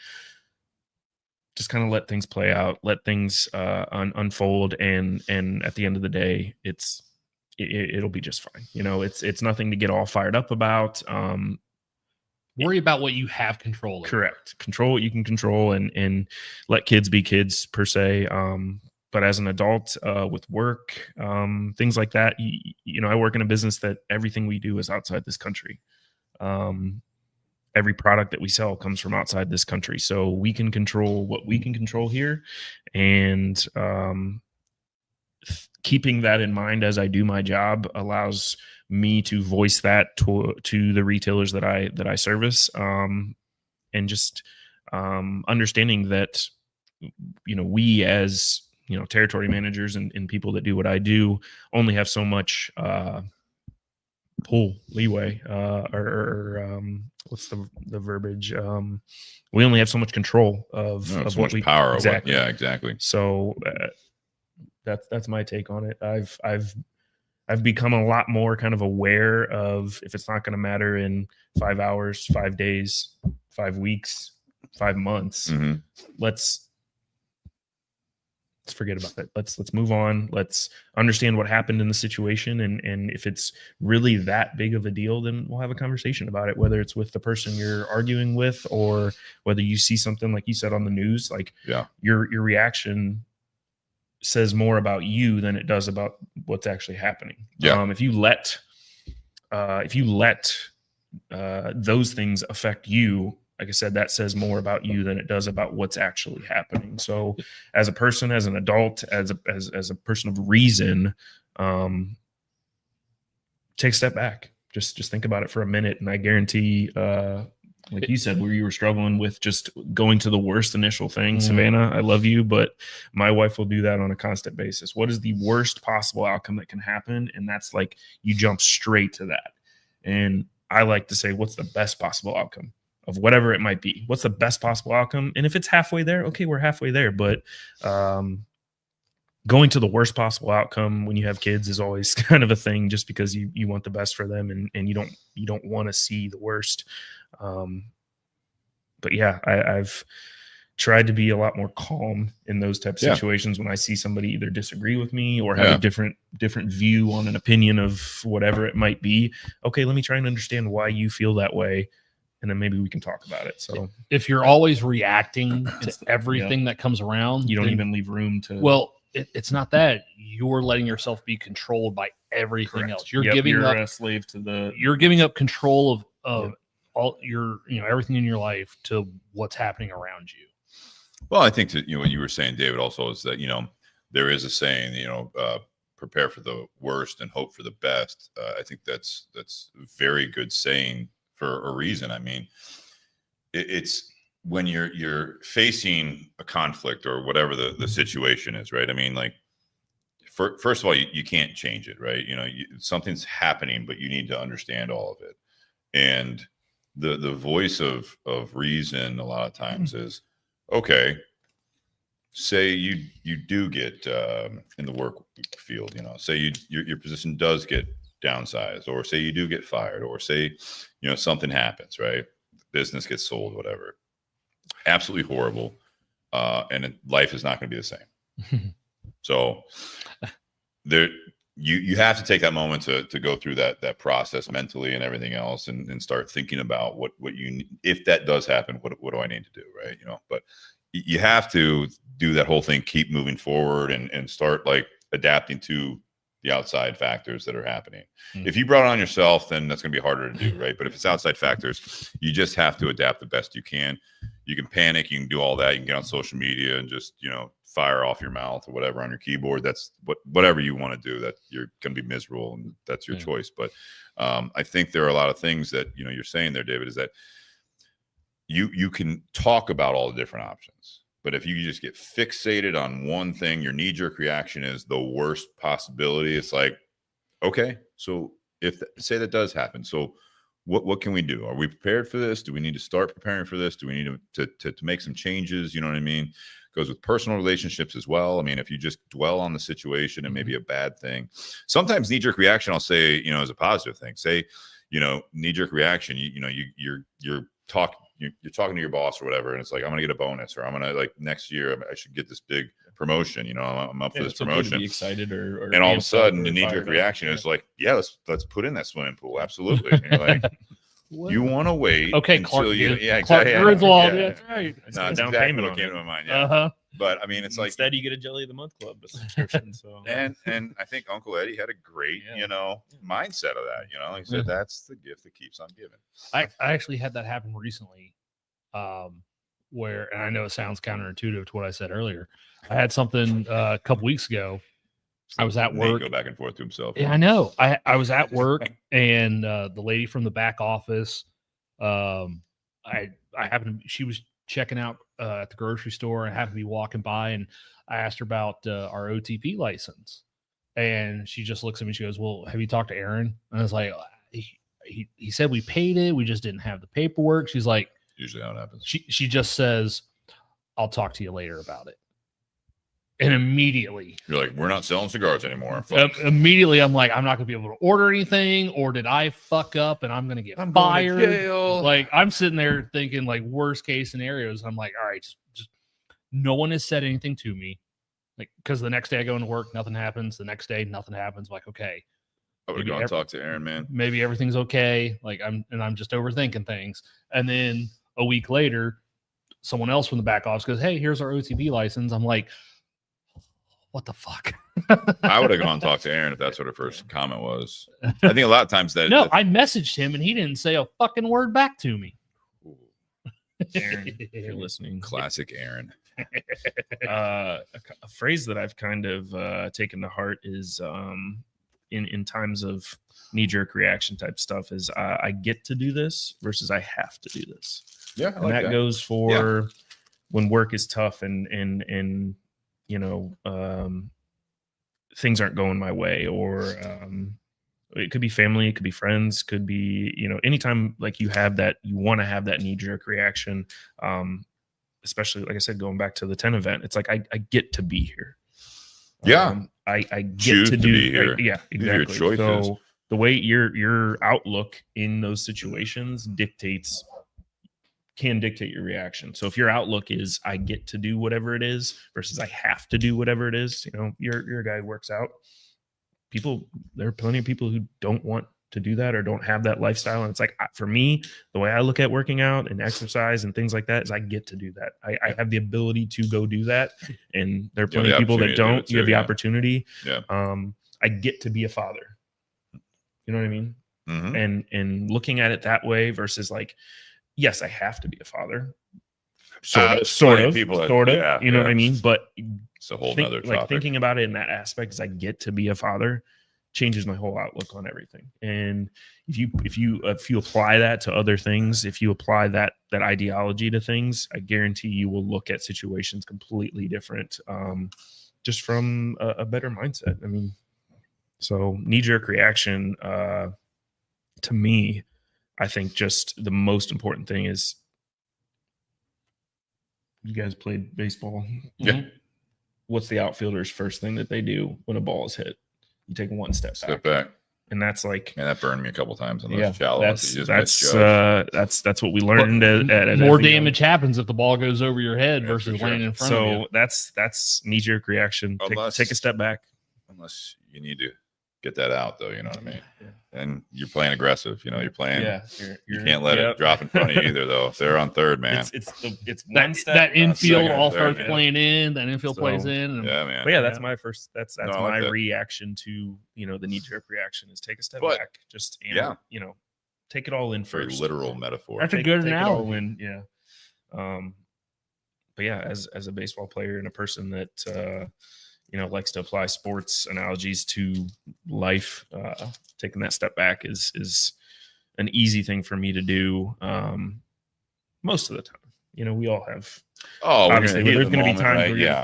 just kind of let things play out, let things unfold, and at the end of the day, it'll be just fine. It's nothing to get all fired up about. Worry about what you have control over. Correct. Control what you can control, and let kids be kids, per se. But as an adult, with work, things like that, I work in a business that everything we do is outside this country. Every product that we sell comes from outside this country. So we can control what we can control here. And keeping that in mind as I do my job allows me to voice that to the retailers that I service, and just understanding that we as territory managers and people that do what I do only have so much pull leeway, or what's the verbiage? We only have so much control of so what much we power. Exactly. Exactly. So that's my take on it. I've become a lot more kind of aware of, if it's not going to matter in 5 hours, 5 days, 5 weeks, 5 months, let's let's forget about that. Let's move on. Let's understand what happened in the situation. And if it's really that big of a deal, then we'll have a conversation about it, whether it's with the person you're arguing with or whether you see something like you said on the news, like your reaction says more about you than it does about what's actually happening. If you let those things affect you, like I said, that says more about you than it does about what's actually happening. So as a person, as an adult, as a person of reason, take a step back. Just think about it for a minute. And I guarantee, like you said, where you were struggling with just going to the worst initial thing, Savannah, I love you, but my wife will do that on a constant basis. What is the worst possible outcome that can happen? And that's like, you jump straight to that. And I like to say, what's the best possible outcome of whatever it might be? What's the best possible outcome? And if it's halfway there, okay, we're halfway there. But going to the worst possible outcome when you have kids is always kind of a thing, just because you want the best for them and you don't want to see the worst. But yeah, I've tried to be a lot more calm in those types of situations when I see somebody either disagree with me or have a different view on an opinion of whatever it might be. Okay, let me try and understand why you feel that way, and then maybe we can talk about it. So if you're always reacting to everything that comes around, you don't even leave room to. Well, it's not that. You're letting yourself be controlled by everything else. You're you're up a slave to the. You're giving up control of all your everything in your life to what's happening around you. Well, I think that what you were saying, David, also is that there is a saying, prepare for the worst and hope for the best. I think that's a very good saying for a reason. I mean, it's when you're facing a conflict or whatever the situation is, right? I mean, like, first of all, you can't change it, right? Something's happening, but you need to understand all of it. And the voice of reason a lot of times is, okay, say you do get in the work field, say your position does get downsized, or say you do get fired, or say something happens, right? Business gets sold, whatever. Absolutely horrible, and life is not going to be the same. So there, you have to take that moment to go through that process mentally and everything else, and start thinking about what you, if that does happen, what do I need to do, right? But you have to do that whole thing, keep moving forward, and start like adapting to the outside factors that are happening. If you brought it on yourself, then that's going to be harder to do, right? But if it's outside factors, you just have to adapt the best you can. You can panic, you can do all that, you can get on social media and just fire off your mouth or whatever on your keyboard. That's whatever you want to do, that you're going to be miserable, and that's your choice. But I think there are a lot of things that you're saying there, David, is that you can talk about all the different options, but if you just get fixated on one thing, your knee-jerk reaction is the worst possibility. It's like, okay, so say that does happen, so what can we do? Are we prepared for this? Do we need to start preparing for this? Do we need to make some changes? You know what I mean? Goes with personal relationships as well. I mean, if you just dwell on the situation, it may be a bad thing. Sometimes knee-jerk reaction, I'll say, is a positive thing. Say, knee-jerk reaction, you're talking to your boss or whatever, and it's like, I'm gonna get a bonus, or I'm gonna, like, next year I should get this big promotion. I'm up for this promotion. Be excited or and all of a sudden the knee-jerk reaction is like, yeah, let's put in that swimming pool. Absolutely. And you're like, you want to wait until Clark, exactly. Clark Griswold, that's right. No, that's down exactly payment what on came it. to my mind. Yeah. But I mean, it's like, instead you get a Jelly of the Month Club subscription. So and I think Uncle Eddie had a great mindset of that. He said that's the gift that keeps on giving. I actually had that happen recently, where, and I know it sounds counterintuitive to what I said earlier. I had something a couple weeks ago. I was at work. Go back and forth to himself. Yeah, I know. I was at work, and the lady from the back office, I happened to, she was checking out at the grocery store. I happened to be walking by, and I asked her about our OTP license, and she just looks at me. She goes, "Well, have you talked to Aaron?" And I was like, he said we paid it. We just didn't have the paperwork. She's like, usually how it happens. She just says, "I'll talk to you later about it." And immediately, you're like, we're not selling cigars anymore. Immediately, I'm like, I'm not going to be able to order anything, or did I fuck up and I'm going to get fired? Going to jail. Like, I'm sitting there thinking, like, worst case scenarios. I'm like, all right, just no one has said anything to me. Like, because the next day I go into work, nothing happens. The next day, nothing happens. I'm like, okay, I would maybe go and talk to Aaron, man. maybe everything's okay. Like I'm just overthinking things. And then a week later, someone else from the back office goes, "Hey, here's our OTP license." I'm like, what the fuck? I would have gone and talked to Aaron if that's what her first comment was. I think a lot of times that. No, I messaged him and he didn't say a fucking word back to me. Aaron, if you're listening. Classic Aaron. A phrase that I've kind of taken to heart is in times of knee-jerk reaction type stuff is I get to do this versus I have to do this. Yeah, and that goes for when work is tough and things aren't going my way, or it could be family, it could be friends, could be anytime like you have that, you want to have that knee-jerk reaction, especially like I said, going back to the 10 event, it's like I get to be here. I get to be here. Yeah, exactly. Your choices. So the way your outlook in those situations can dictate your reaction. So if your outlook is I get to do whatever it is versus I have to do whatever it is, you're a guy who works out. There are plenty of people who don't want to do that or don't have that lifestyle. And it's like, for me, the way I look at working out and exercise and things like that is I get to do that. I have the ability to go do that. And there are plenty of people that don't. You have the opportunity. Yeah. I get to be a father. You know what I mean? Mm-hmm. And looking at it that way versus like, yes, I have to be a father. Sort of. People yeah, you know what I mean? But it's a whole nother topic. Like thinking about it in that aspect is I get to be a father changes my whole outlook on everything. And if you apply that to other things, if you apply that ideology to things, I guarantee you will look at situations completely different, just from a better mindset. I mean, so knee-jerk reaction, to me, I think just the most important thing is, you guys played baseball. Yeah. What's the outfielder's first thing that they do when a ball is hit? You take one step back. And that's like, man, that burned me a couple times on those shallow ones. That's what we learned at more damage happens if the ball goes over your head versus landing in front of you. So that's knee-jerk reaction. Take a step back. Unless you need to get that out, though, you know what I mean? Yeah. And you're playing aggressive, you're playing. Yeah, you can't let it drop in front of you either, though. If they're on third, man, it's one step. That infield all starts playing in. That infield plays in. And, yeah, man. But yeah, that's my first. That's my reaction to the knee-jerk reaction is take a step back. Just take it all in first. Very literal metaphor. That's a good analogy. Yeah. But yeah, as a baseball player and a person that likes to apply sports analogies to life, taking that step back is an easy thing for me to do most of the time. We all have. Obviously, there's going to be times where you're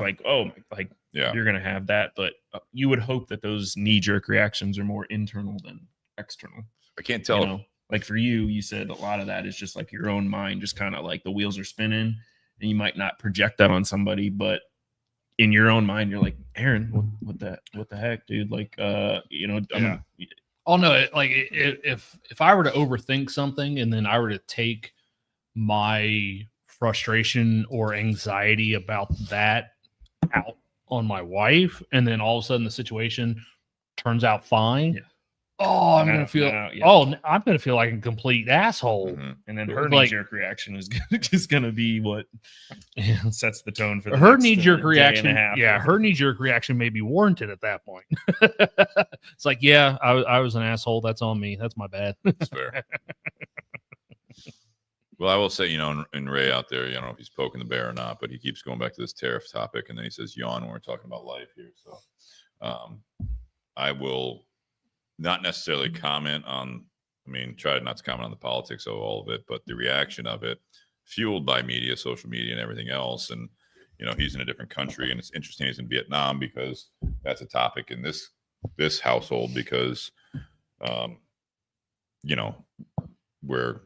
like, you're going to have that, but you would hope that those knee-jerk reactions are more internal than external. I can't tell. Like for you said a lot of that is just like your own mind, just kind of like the wheels are spinning, and you might not project that on somebody, but in your own mind, you're like, Aaron, what the heck, dude? Like, oh no, like if I were to overthink something and then I were to take my frustration or anxiety about that out on my wife, and then all of a sudden the situation turns out fine. I'm gonna feel like a complete asshole. Mm-hmm. And then her knee-jerk reaction is gonna be what sets the tone for her knee-jerk reaction. Yeah, her knee-jerk reaction may be warranted at that point. It's like, I was an asshole. That's on me. That's my bad. That's fair. Well, I will say, and Ray out there, I don't know if he's poking the bear or not, but he keeps going back to this tariff topic, and then he says yawn when we're talking about life here. So I will not necessarily comment on, try not to comment on the politics of all of it, but the reaction of it, fueled by media, social media, and everything else. And, he's in a different country, and it's interesting he's in Vietnam because that's a topic in this household because, where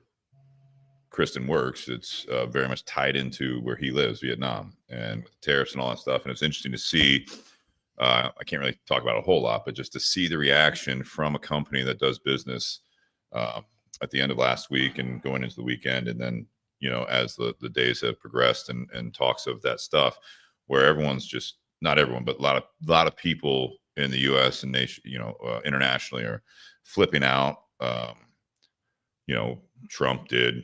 Kristen works, it's very much tied into where he lives, Vietnam, and with the tariffs and all that stuff. And it's interesting to see. I can't really talk about a whole lot, but just to see the reaction from a company that does business at the end of last week and going into the weekend. And then, as the days have progressed and talks of that stuff, where everyone's just not everyone, but a lot of people in the U.S. and internationally are flipping out. Trump did.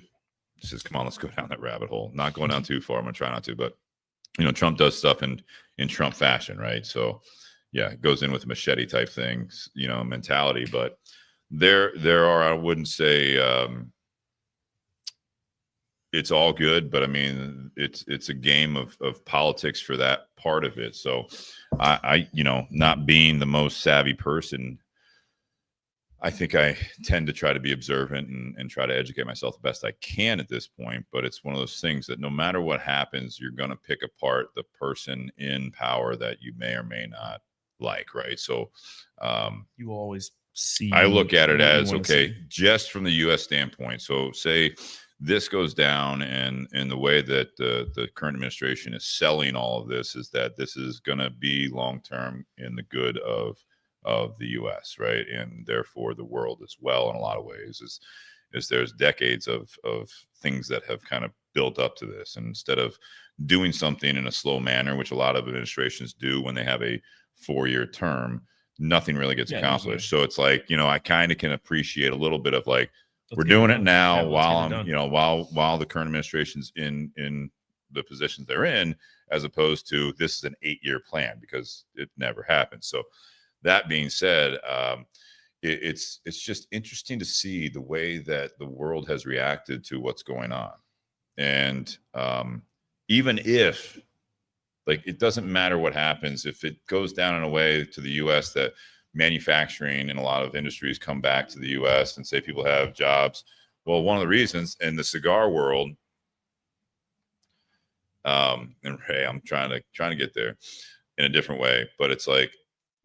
He says, "Come on, let's go down that rabbit hole." Not going down too far. I'm gonna try not to, but Trump does stuff in Trump fashion, right? So, yeah, it goes in with a machete type things, mentality. But there are, I wouldn't say it's all good, but I mean, it's a game of politics for that part of it. So I not being the most savvy person, I think I tend to try to be observant and try to educate myself the best I can at this point. But it's one of those things that no matter what happens, you're going to pick apart the person in power that you may or may not like, right? So you always see. I look at it as, okay, just from the U.S. standpoint. So say this goes down, and the way that the current administration is selling all of this is that this is going to be long term in the good of the U.S., right, and therefore the world as well. In a lot of ways, is there's decades of things that have kind of built up to this, and instead of doing something in a slow manner, which a lot of administrations do when they have a 4-year term, nothing really gets accomplished. So it's like, I kind of can appreciate a little bit of like, we're doing it now while I'm, while the current administration's in the positions they're in, as opposed to this is an 8-year plan, because it never happens. So that being said, it's just interesting to see the way that the world has reacted to what's going on. And even if, like, it doesn't matter what happens, if it goes down in a way to the U.S. that manufacturing and a lot of industries come back to the U.S. and say people have jobs. Well, one of the reasons in the cigar world, and hey, I'm trying to get there in a different way, but it's like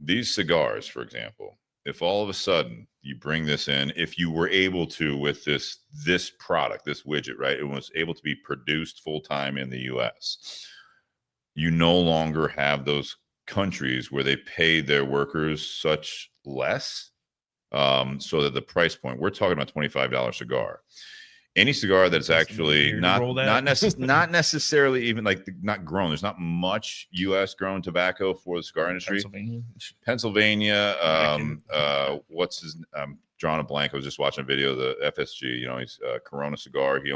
these cigars, for example, if all of a sudden you bring this in, if you were able to with this product, this widget, right, it was able to be produced full time in the U.S., you no longer have those countries where they pay their workers such less, so that the price point, we're talking about $25 cigar. Any cigar that's actually not necessarily even like not grown. There's not much U.S. grown tobacco for the cigar industry. Pennsylvania. I'm drawing a blank. I was just watching a video of the FSG. He's Corona cigar. He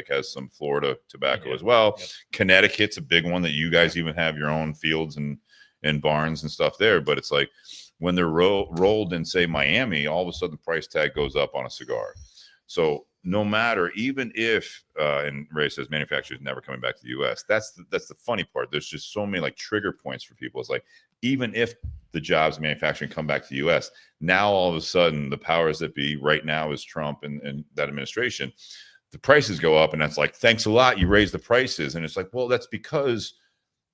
has some Florida tobacco as well. Yep. Connecticut's a big one that you guys even have your own fields and barns and stuff there. But it's like when they're rolled in, say, Miami, all of a sudden the price tag goes up on a cigar. So no matter, even if, and Ray says manufacturers never coming back to the U.S., that's the funny part. There's just so many like trigger points for people. It's like, even if the jobs in manufacturing come back to the U.S., now all of a sudden the powers that be right now is Trump and that administration, the prices go up, and that's like, thanks a lot, you raised the prices. And it's like, well, that's because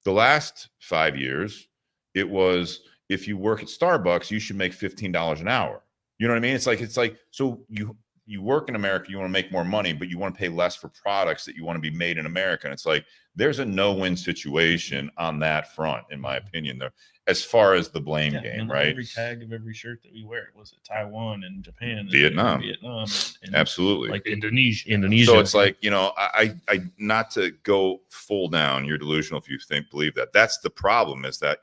the last 5 years, it was, if you work at Starbucks, you should make $15 an hour. You know what I mean? It's like, so you work in America, you want to make more money, but you want to pay less for products that you want to be made in America. And it's like, there's a no-win situation on that front, in my opinion, there, as far as the blame game, right? Every tag of every shirt that we wear, was it Taiwan and Japan, and Vietnam, and absolutely, like Indonesia. So it's like, I not to go full down, you're delusional if you believe that. That's the problem, is that,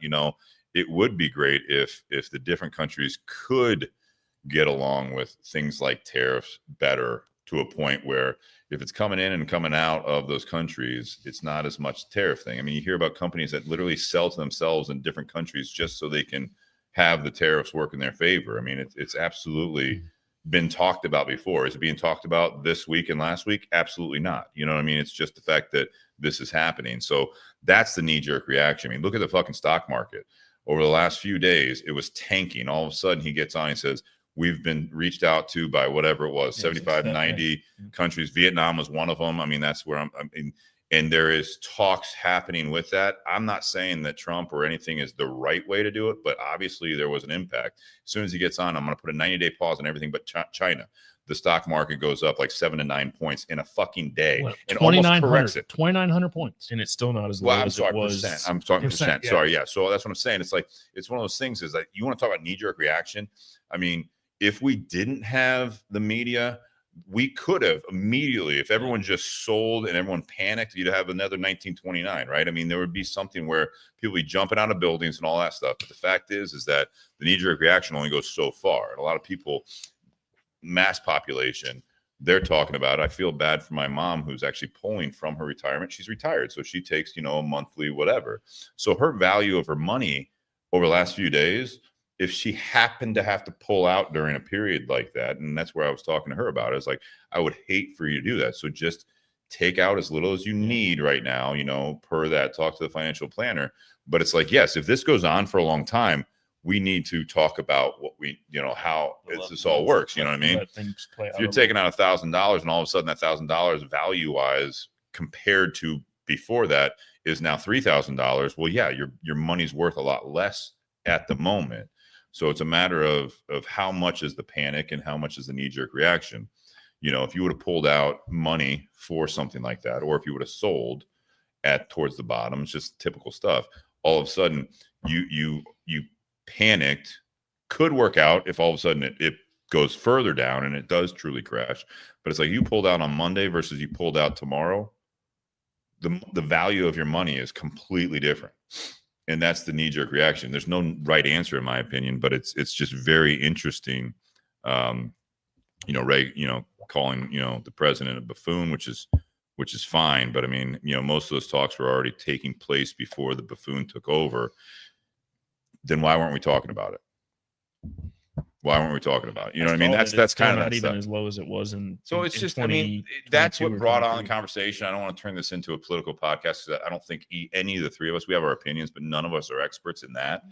it would be great if the different countries could get along with things like tariffs better, to a point where if it's coming in and coming out of those countries, it's not as much tariff thing. I mean, you hear about companies that literally sell to themselves in different countries just so they can have the tariffs work in their favor. I mean, it's absolutely been talked about before. Is it being talked about this week and last week? Absolutely not. You know what I mean? It's just the fact that this is happening. So that's the knee-jerk reaction. I mean, look at the fucking stock market. Over the last few days, it was tanking. All of a sudden, he gets on, he says, we've been reached out to by whatever it was, 75, 90 countries. Vietnam was one of them. I mean, that's where and there is talks happening with that. I'm not saying that Trump or anything is the right way to do it, but obviously there was an impact. As soon as he gets on, I'm going to put a 90-day pause on everything but China. The stock market goes up like 7 to 9 points in a fucking day. Well, and almost corrects it. 2,900 points. And it's still not as low as it was. Percent. I'm talking percent. Yeah. Sorry, yeah. So that's what I'm saying. It's like, it's one of those things, is like, you want to talk about knee-jerk reaction. I mean, if we didn't have the media we could have immediately, if everyone just sold and everyone panicked, you'd have another 1929, right? I mean, there would be something where people would be jumping out of buildings and all that stuff. But the fact is that the knee-jerk reaction only goes so far. And a lot of people, mass population, they're talking about it. I feel bad for my mom who's actually pulling from her retirement. She's retired, so she takes, a monthly whatever. So her value of her money over the last few days, if she happened to have to pull out during a period like that, and that's where I was talking to her about it, it's like, I would hate for you to do that. So just take out as little as you need right now, per that, talk to the financial planner. But it's like, yes, if this goes on for a long time, we need to talk about what we, how this all works. You know what I mean? If you're taking out $1,000 and all of a sudden that $1,000 value-wise compared to before that is now $3,000, well, yeah, your money's worth a lot less at the moment. So it's a matter of how much is the panic and how much is the knee-jerk reaction. If you would have pulled out money for something like that, or if you would have sold towards the bottom, it's just typical stuff. All of a sudden, you panicked. Could work out if all of a sudden it goes further down and it does truly crash. But it's like you pulled out on Monday versus you pulled out tomorrow. The value of your money is completely different. And that's the knee-jerk reaction. There's no right answer, in my opinion, but it's just very interesting. Ray, calling the president a buffoon, which is fine. But I mean, most of those talks were already taking place before the buffoon took over. Then why weren't we talking about it? Why weren't we talking about it? You know what I mean? That's kind of not even as low as it was in. So it's just, I mean, that's what brought on the conversation. I don't want to turn this into a political podcast because I don't think any of the three of us, we have our opinions, but none of us are experts in that.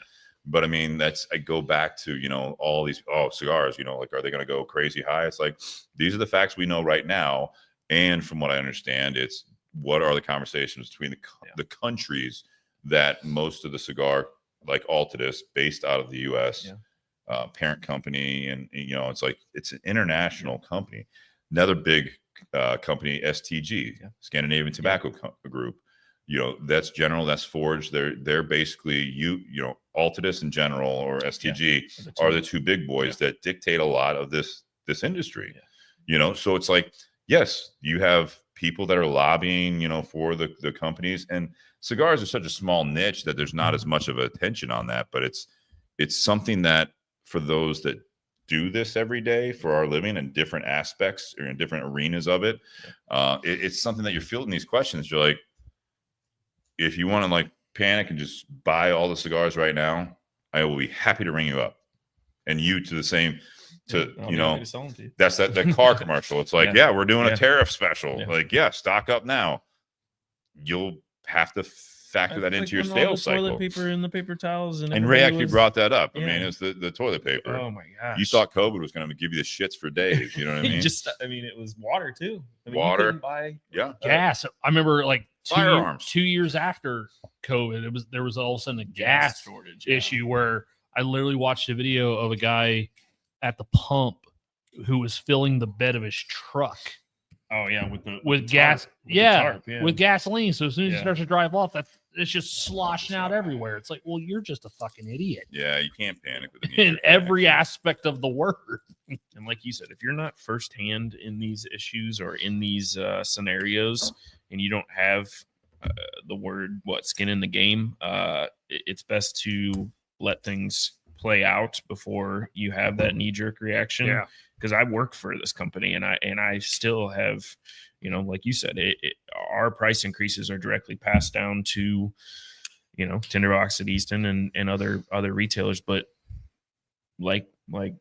But I mean, I go back to, all these, cigars, like, are they going to go crazy high? It's like, these are the facts we know right now. And from what I understand, it's what are the conversations between the countries that most of the cigar, like Altadis, based out of the U.S., parent company, and it's like it's an international company. Another big company, STG, Scandinavian Tobacco Group. That's General, that's Forge. They're basically Altadis in general, or STG are the two big boys that dictate a lot of this industry. So it's like, yes, you have people that are lobbying, for the companies, and cigars are such a small niche that there's not as much of attention on that, but it's something that for those that do this every day for our living in different aspects or in different arenas of it, it's something that you're fielding these questions. You're like, if you want to like panic and just buy all the cigars right now, I will be happy to ring you up. And you to the same, that's that car commercial. It's like, we're doing a tariff special. Yeah. Like, stock up now. You'll have to factor that into your sales cycle. Toilet paper and the paper towels, and Ray actually brought that up. I mean, it's the toilet paper. Oh my gosh! You thought COVID was going to give you the shits for days. You know what I mean? It was water too. Water, you couldn't buy gas. I remember like firearms. 2 years after COVID, there was all of a sudden a gas shortage issue where I literally watched a video of a guy at the pump who was filling the bed of his truck. Oh yeah, with gas, with gasoline. So as soon as he starts to drive off, it's just sloshing out everywhere. It's like, well, you're just a fucking idiot. Yeah, you can't panic with in every aspect of the word. And like you said, if you're not firsthand in these issues or in these scenarios, and you don't have the word skin in the game, it's best to let things play out before you have that knee-jerk reaction. Yeah. Because I work for this company, and I still have, like you said, our price increases are directly passed down to, Tinder Box at Easton and other retailers. But like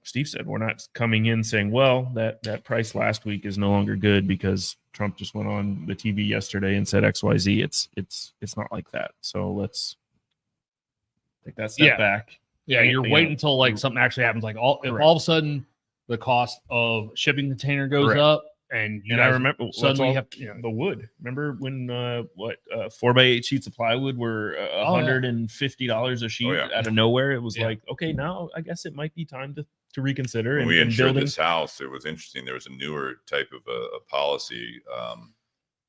Steve said, we're not coming in saying, well, that price last week is no longer good because Trump just went on the TV yesterday and said XYZ. It's not like that. So let's take that step back. Yeah, you're waiting until like something actually happens. Like if all of a sudden the cost of shipping container goes up, and I remember suddenly have the wood. Remember when 4x8 sheets of plywood were $150 a sheet out of nowhere? It was like, okay, now I guess it might be time to reconsider. When we insured this house, it was interesting. There was a newer type of a policy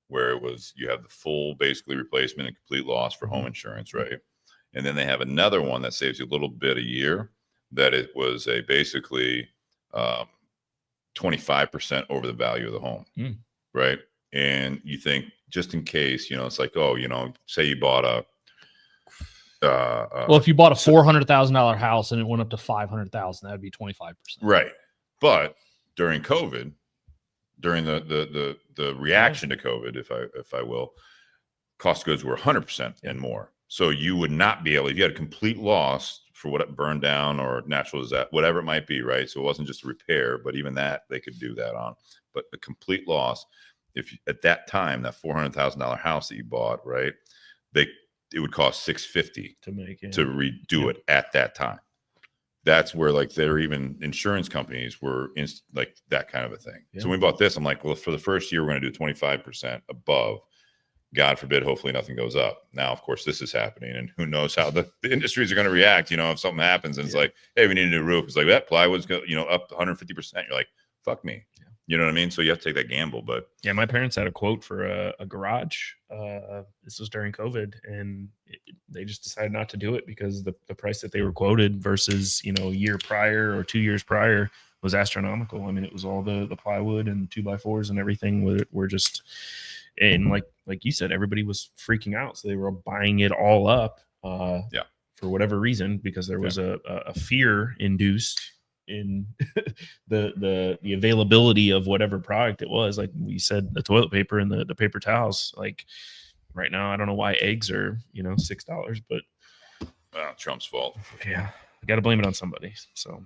where it was you have the full basically replacement and complete loss for home insurance, right? And then they have another one that saves you a little bit a year. That it was a basically 25% over the value of the home, right? And you think, just in case, it's like, oh, say you bought a well, if you bought a $400,000 house and it went up to $500,000, that would be 25%. Right. But during COVID, during the reaction to COVID, if I will, cost of goods were 100% and more. So you would not be able, if you had a complete loss for what it burned down or natural disaster, whatever it might be, right? So it wasn't just a repair, but even that they could do that on. But a complete loss, if at that time, that $400,000 house that you bought, right, it would cost $650 to make it, to redo it at that time. That's where like there even insurance companies were like that kind of a thing. So when we bought this, I'm like, well, for the first year, we're going to do 25% above. God forbid, hopefully nothing goes up. Now, of course, this is happening, and who knows how the industries are going to react. If something happens and it's like, hey, we need a new roof. It's like that plywood's up 150%. You're like, fuck me. You know what I mean? So you have to take that gamble. But yeah, my parents had a quote for a garage. This was during COVID, and they just decided not to do it because the price that they were quoted versus a year prior or 2 years prior was astronomical. I mean, it was all the plywood and 2x4s and everything were just, and like you said, everybody was freaking out, so they were buying it all up. For whatever reason, because there was a fear induced in the availability of whatever product it was. Like we said, the toilet paper and the paper towels. Like right now, I don't know why eggs are $6, but Trump's fault. Yeah, I got to blame it on somebody. So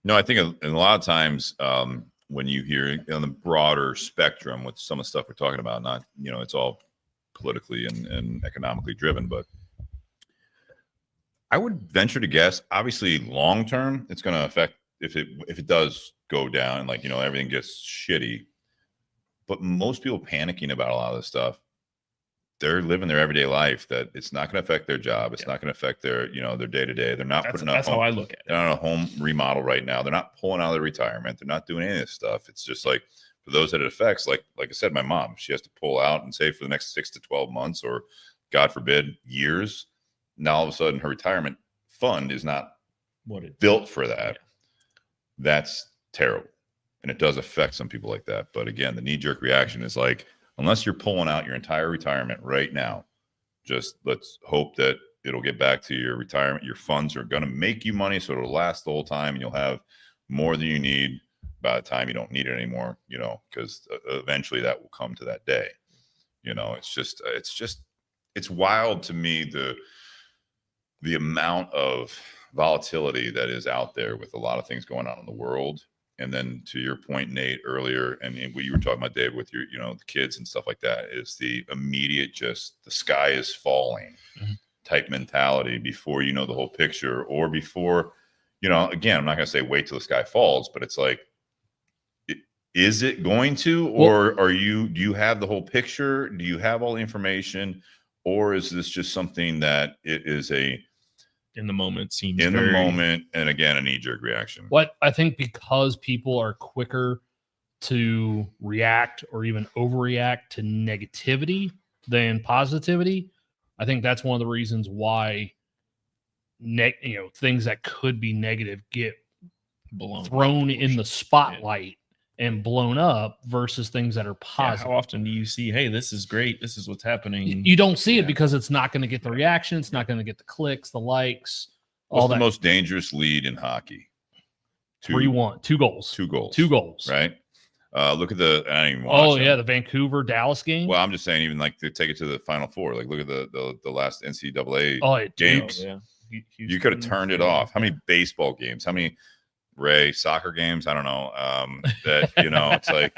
no, I think a lot of times when you hear on the broader spectrum with some of the stuff we're talking about, not it's all politically and economically driven, but I would venture to guess, obviously long term, it's going to affect if it does go down and like everything gets shitty. But most people panicking about a lot of this stuff, they're living their everyday life, that it's not going to affect their job. It's not going to affect their their day to day. They're not putting up. That's how I look at it. They're on a home remodel right now. They're not pulling out of their retirement. They're not doing any of this stuff. It's just like for those that it affects, like I said, my mom, she has to pull out and save for the next 6 to 12 months, or God forbid, years. Now all of a sudden her retirement fund is not built for that. Yeah. That's terrible. And it does affect some people like that. But again, the knee-jerk reaction is like, unless you're pulling out your entire retirement right now, just let's hope that it'll get back to your retirement. Your funds are going to make you money, so it'll last the whole time, and you'll have more than you need by the time you don't need it anymore, because eventually that will come to that day. It's wild to me, the amount of volatility that is out there with a lot of things going on in the world. And then to your point, Nate, earlier, and what you were talking about, Dave, with your, the kids and stuff like that, is the immediate, just the sky is falling type mentality before you know the whole picture, or before, again, I'm not going to say wait till the sky falls, but it's like, is it going to, or do you have the whole picture? Do you have all the information, or is this just something that it is in the moment seems in the moment, and again, a knee-jerk reaction? What I think, because people are quicker to react or even overreact to negativity than positivity, I think that's one of the reasons why things that could be negative get thrown in the spotlight and blown up versus things that are positive. How often do you see, hey, this is great, this is what's happening? You don't see it because it's not going to get the reaction, it's not going to get the clicks, the likes. What's the most dangerous lead in hockey? 3-1, 2 goals. 2 goals. 2 goals. Right. Look at I don't even watch them. The Vancouver Dallas game. Well, I'm just saying, even like to take it to the Final Four. Like, look at the last NCAA games. You could have turned it off. How many baseball games? How many soccer games? I don't know. That it's like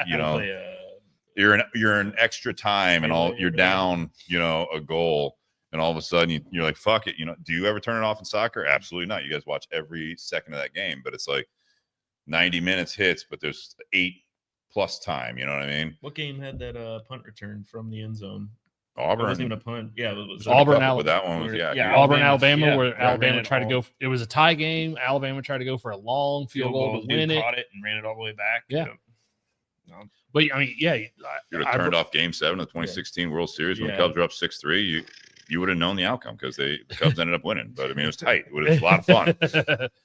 you're in extra time and you're down a goal, and all of a sudden you're like, fuck it. Do you ever turn it off in soccer? Absolutely not. You guys watch every second of that game, but it's like 90 minutes hits, but there's 8+ time. You know what I mean? What game had that punt return from the end zone? Auburn. It wasn't even a punt. Yeah, it was Auburn. That one was Auburn, Alabama, where Alabama tried to go. It was a tie game. Alabama tried to go for a long field goal to win it. Caught it and ran it all the way back. Yeah. But I mean, you would have turned off Game 7 of the 2016 World Series when the Cubs were up 6-3. you would have known the outcome because the Cubs ended up winning. But I mean, it was tight. It was a lot of fun.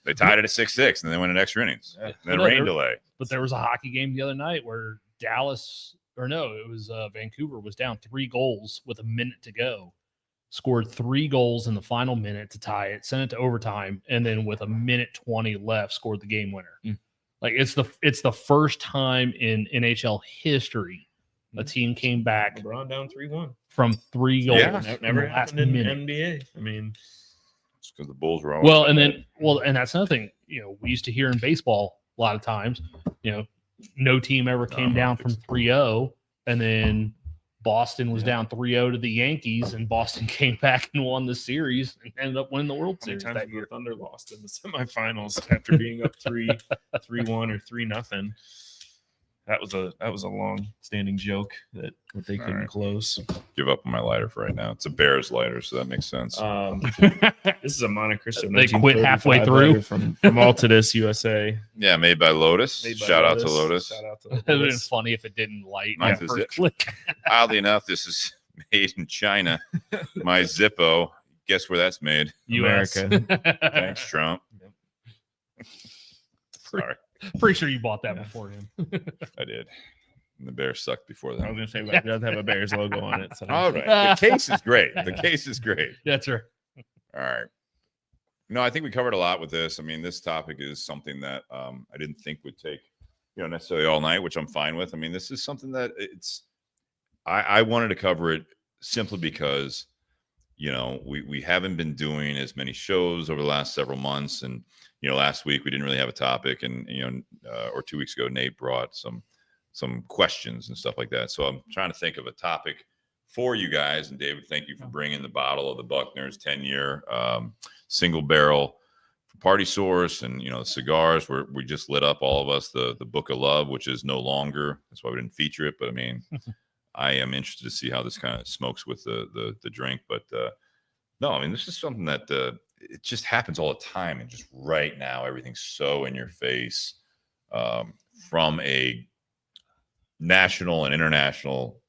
They tied it at 6-6, and they went in extra innings. And then rain delay. But there was a hockey game the other night where Vancouver was down 3 goals with a minute to go. Scored 3 goals in the final minute to tie it, sent it to overtime, and then with a minute 20 left, scored the game winner. Like it's the first time in NHL history a team came back LeBron down 3-1 from 3 goals. Yeah, never happened in NBA. I mean, it's because the Bulls were and that's another thing. We used to hear in baseball a lot of times. No team ever came down from 3-0, and then Boston was down 3-0 to the Yankees, and Boston came back and won the series and ended up winning the World Series that year. The Thunder lost in the semifinals after being up 3-1 or 3-0. That was a long-standing joke that they couldn't close. Give up on my lighter for right now. It's a Bears lighter, so that makes sense. This is a Monte Cristo. They quit halfway through from Altadis USA. Yeah, made by Lotus. Shout out to Lotus. It would have been funny if it didn't light my first click. Oddly enough, this is made in China. My Zippo. Guess where that's made? America. Thanks, Trump. Sorry. Pretty sure you bought that before him. I did. And the Bears sucked before that. I was going to say, but it does have a Bears logo on it. So. All right. The case is great. That's right. All right. No, I think we covered a lot with this. I mean, this topic is something that I didn't think would take, necessarily all night, which I'm fine with. I mean, this is something that I wanted to cover it simply because, we haven't been doing as many shows over the last several months. And, last week we didn't really have a topic, and, or 2 weeks ago, Nate brought some questions and stuff like that. So I'm trying to think of a topic for you guys. And David, thank you for bringing the bottle of the Buckner's 10-year single barrel party source, and, the cigars where we just lit up, all of us, the Book of Love, which is no longer. That's why we didn't feature it. But I mean, I am interested to see how this kind of smokes with the drink. But no, I mean, this is something that it just happens all the time. And just right now, everything's so in your face from a national and international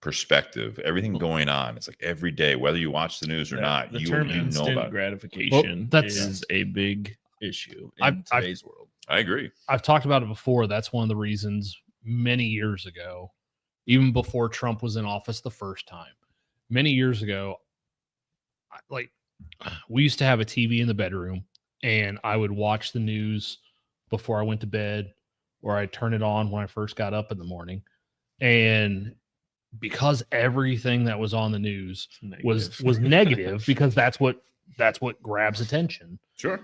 perspective. Everything going on. It's like every day, whether you watch the news or not, the you term know instant about gratification is a big issue in today's world. I agree. I've talked about it before. That's one of the reasons many years ago, even before Trump was in office the first time, many years ago, we used to have a TV in the bedroom, and I would watch the news before I went to bed, or I'd turn it on when I first got up in the morning. And because everything that was on the news was negative, because that's what grabs attention. Sure.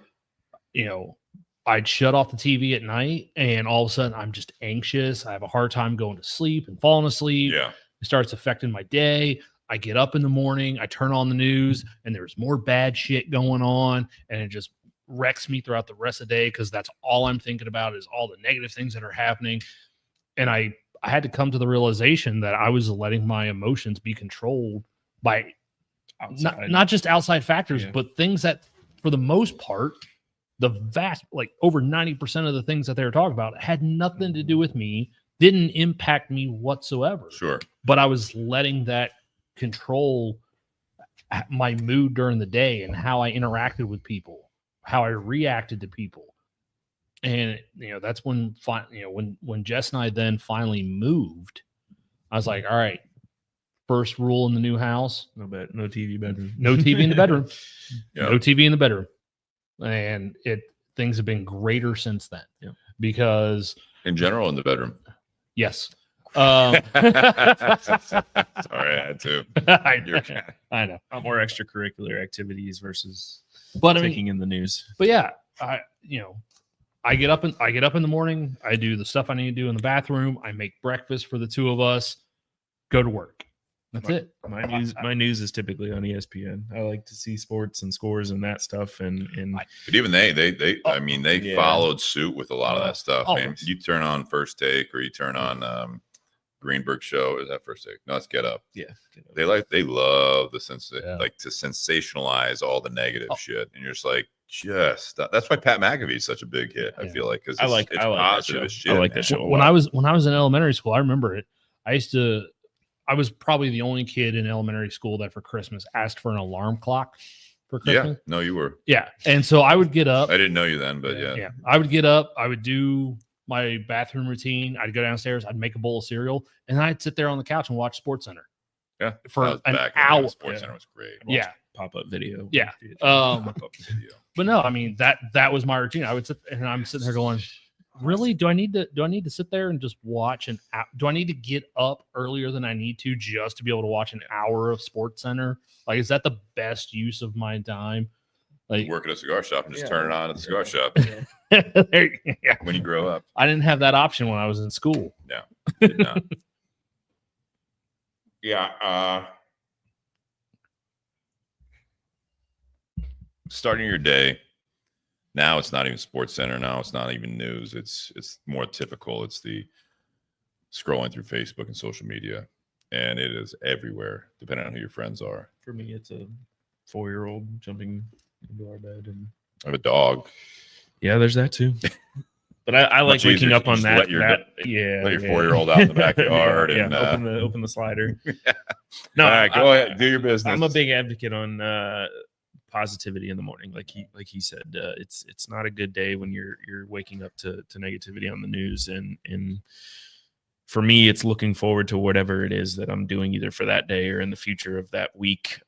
I'd shut off the TV at night, and all of a sudden I'm just anxious. I have a hard time going to sleep and falling asleep. Yeah. It starts affecting my day. I get up in the morning, I turn on the news, and there's more bad shit going on, and it just wrecks me throughout the rest of the day, because that's all I'm thinking about is all the negative things that are happening. And I had to come to the realization that I was letting my emotions be controlled by not just outside factors, but things that, for the most part, the vast, over 90% of the things that they were talking about had nothing to do with me, didn't impact me whatsoever. Sure. But I was letting that control my mood during the day and how I interacted with people, how I reacted to people. And, that's when Jess and I then finally moved, I was like, all right, first rule in the new house, no TV bedroom, no TV in the bedroom, Yeah. no TV in the bedroom. And things have been greater since then. Yeah. Because in general, in the bedroom. Yes. Sorry, I had to. I know. More extracurricular activities versus but taking in the news. But yeah, I get up in the morning. I do the stuff I need to do in the bathroom. I make breakfast for the two of us. Go to work. That's it. My news is typically on ESPN. I like to see sports and scores and that stuff. But even they followed suit with a lot of that stuff. Man, you turn on First Take, or you turn on Greenberg Show. Is that First Take? No, it's Get Up. Yeah. They love to sensationalize all the negative shit, and you're just like, that's why Pat McAfee's such a big hit. I feel like, because it's positive as shit. I like that show. When I was in elementary school, I remember it. I I was probably the only kid in elementary school that for Christmas asked for an alarm clock for Christmas. Yeah, no, you were. Yeah. And so I would get up. I didn't know you then, but yeah. Yeah. I would get up. I would do my bathroom routine. I'd go downstairs. I'd make a bowl of cereal. And then I'd sit there on the couch and watch SportsCenter. Yeah. For an hour. SportsCenter was great. Yeah. Pop-up video. Yeah. Pop-up video. But no, I mean, that was my routine. I would sit and I'm sitting there going, really? Do I need to sit there and just watch do I need to get up earlier than I need to just to be able to watch an hour of SportsCenter? Like, is that the best use of my time? Like, work at a cigar shop and just turn it on at the cigar shop when you grow up. I didn't have that option when I was in school. No, did not. Yeah. Starting your day. Now it's not even SportsCenter. Now it's not even news. It's more typical. It's the scrolling through Facebook and social media, and it is everywhere, depending on who your friends are. For me, it's a 4-year-old jumping into our bed, and I have a dog. Yeah, there's that too. But I like waking up on that. Let your 4-year-old out in the backyard and open the slider. Yeah. No, all right, go ahead, do your business. I'm a big advocate on positivity in the morning, like he said. It's not a good day when you're waking up to negativity on the news, and for me, it's looking forward to whatever it is that I'm doing, either for that day or in the future of that week.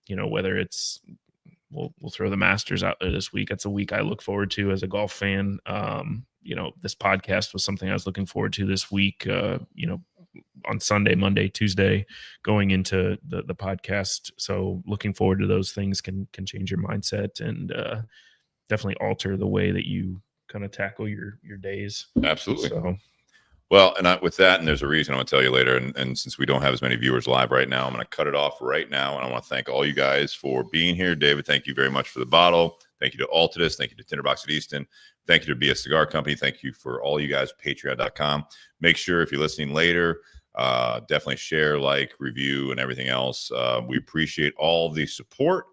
Whether it's we'll throw the Masters out there this week. That's a week I look forward to as a golf fan. This podcast was something I was looking forward to this week. On Sunday, Monday, Tuesday, going into the podcast. So looking forward to those things can change your mindset and definitely alter the way that you kind of tackle your days. Absolutely. So, well, and with that, and there's a reason I'm going to tell you later. And since we don't have as many viewers live right now, I'm going to cut it off right now. And I want to thank all you guys for being here. David, thank you very much for the bottle. Thank you to Altadis. Thank you to Tinder Box at Easton. Thank you to BS Cigar Company. Thank you for all you guys at patreon.com. Make sure if you're listening later, definitely share, like, review, and everything else. We appreciate all the support,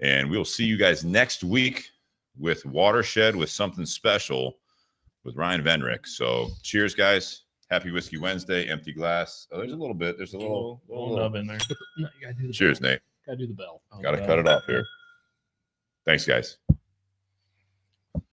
and we'll see you guys next week with Watershed with something special with Ryan Venrick. So cheers, guys. Happy Whiskey Wednesday. Empty glass. Oh, there's a little bit. There's a little nub in there. No, you gotta do the cheers, bell. Nate. Gotta do the bell. Gotta cut it off here. Thanks, guys.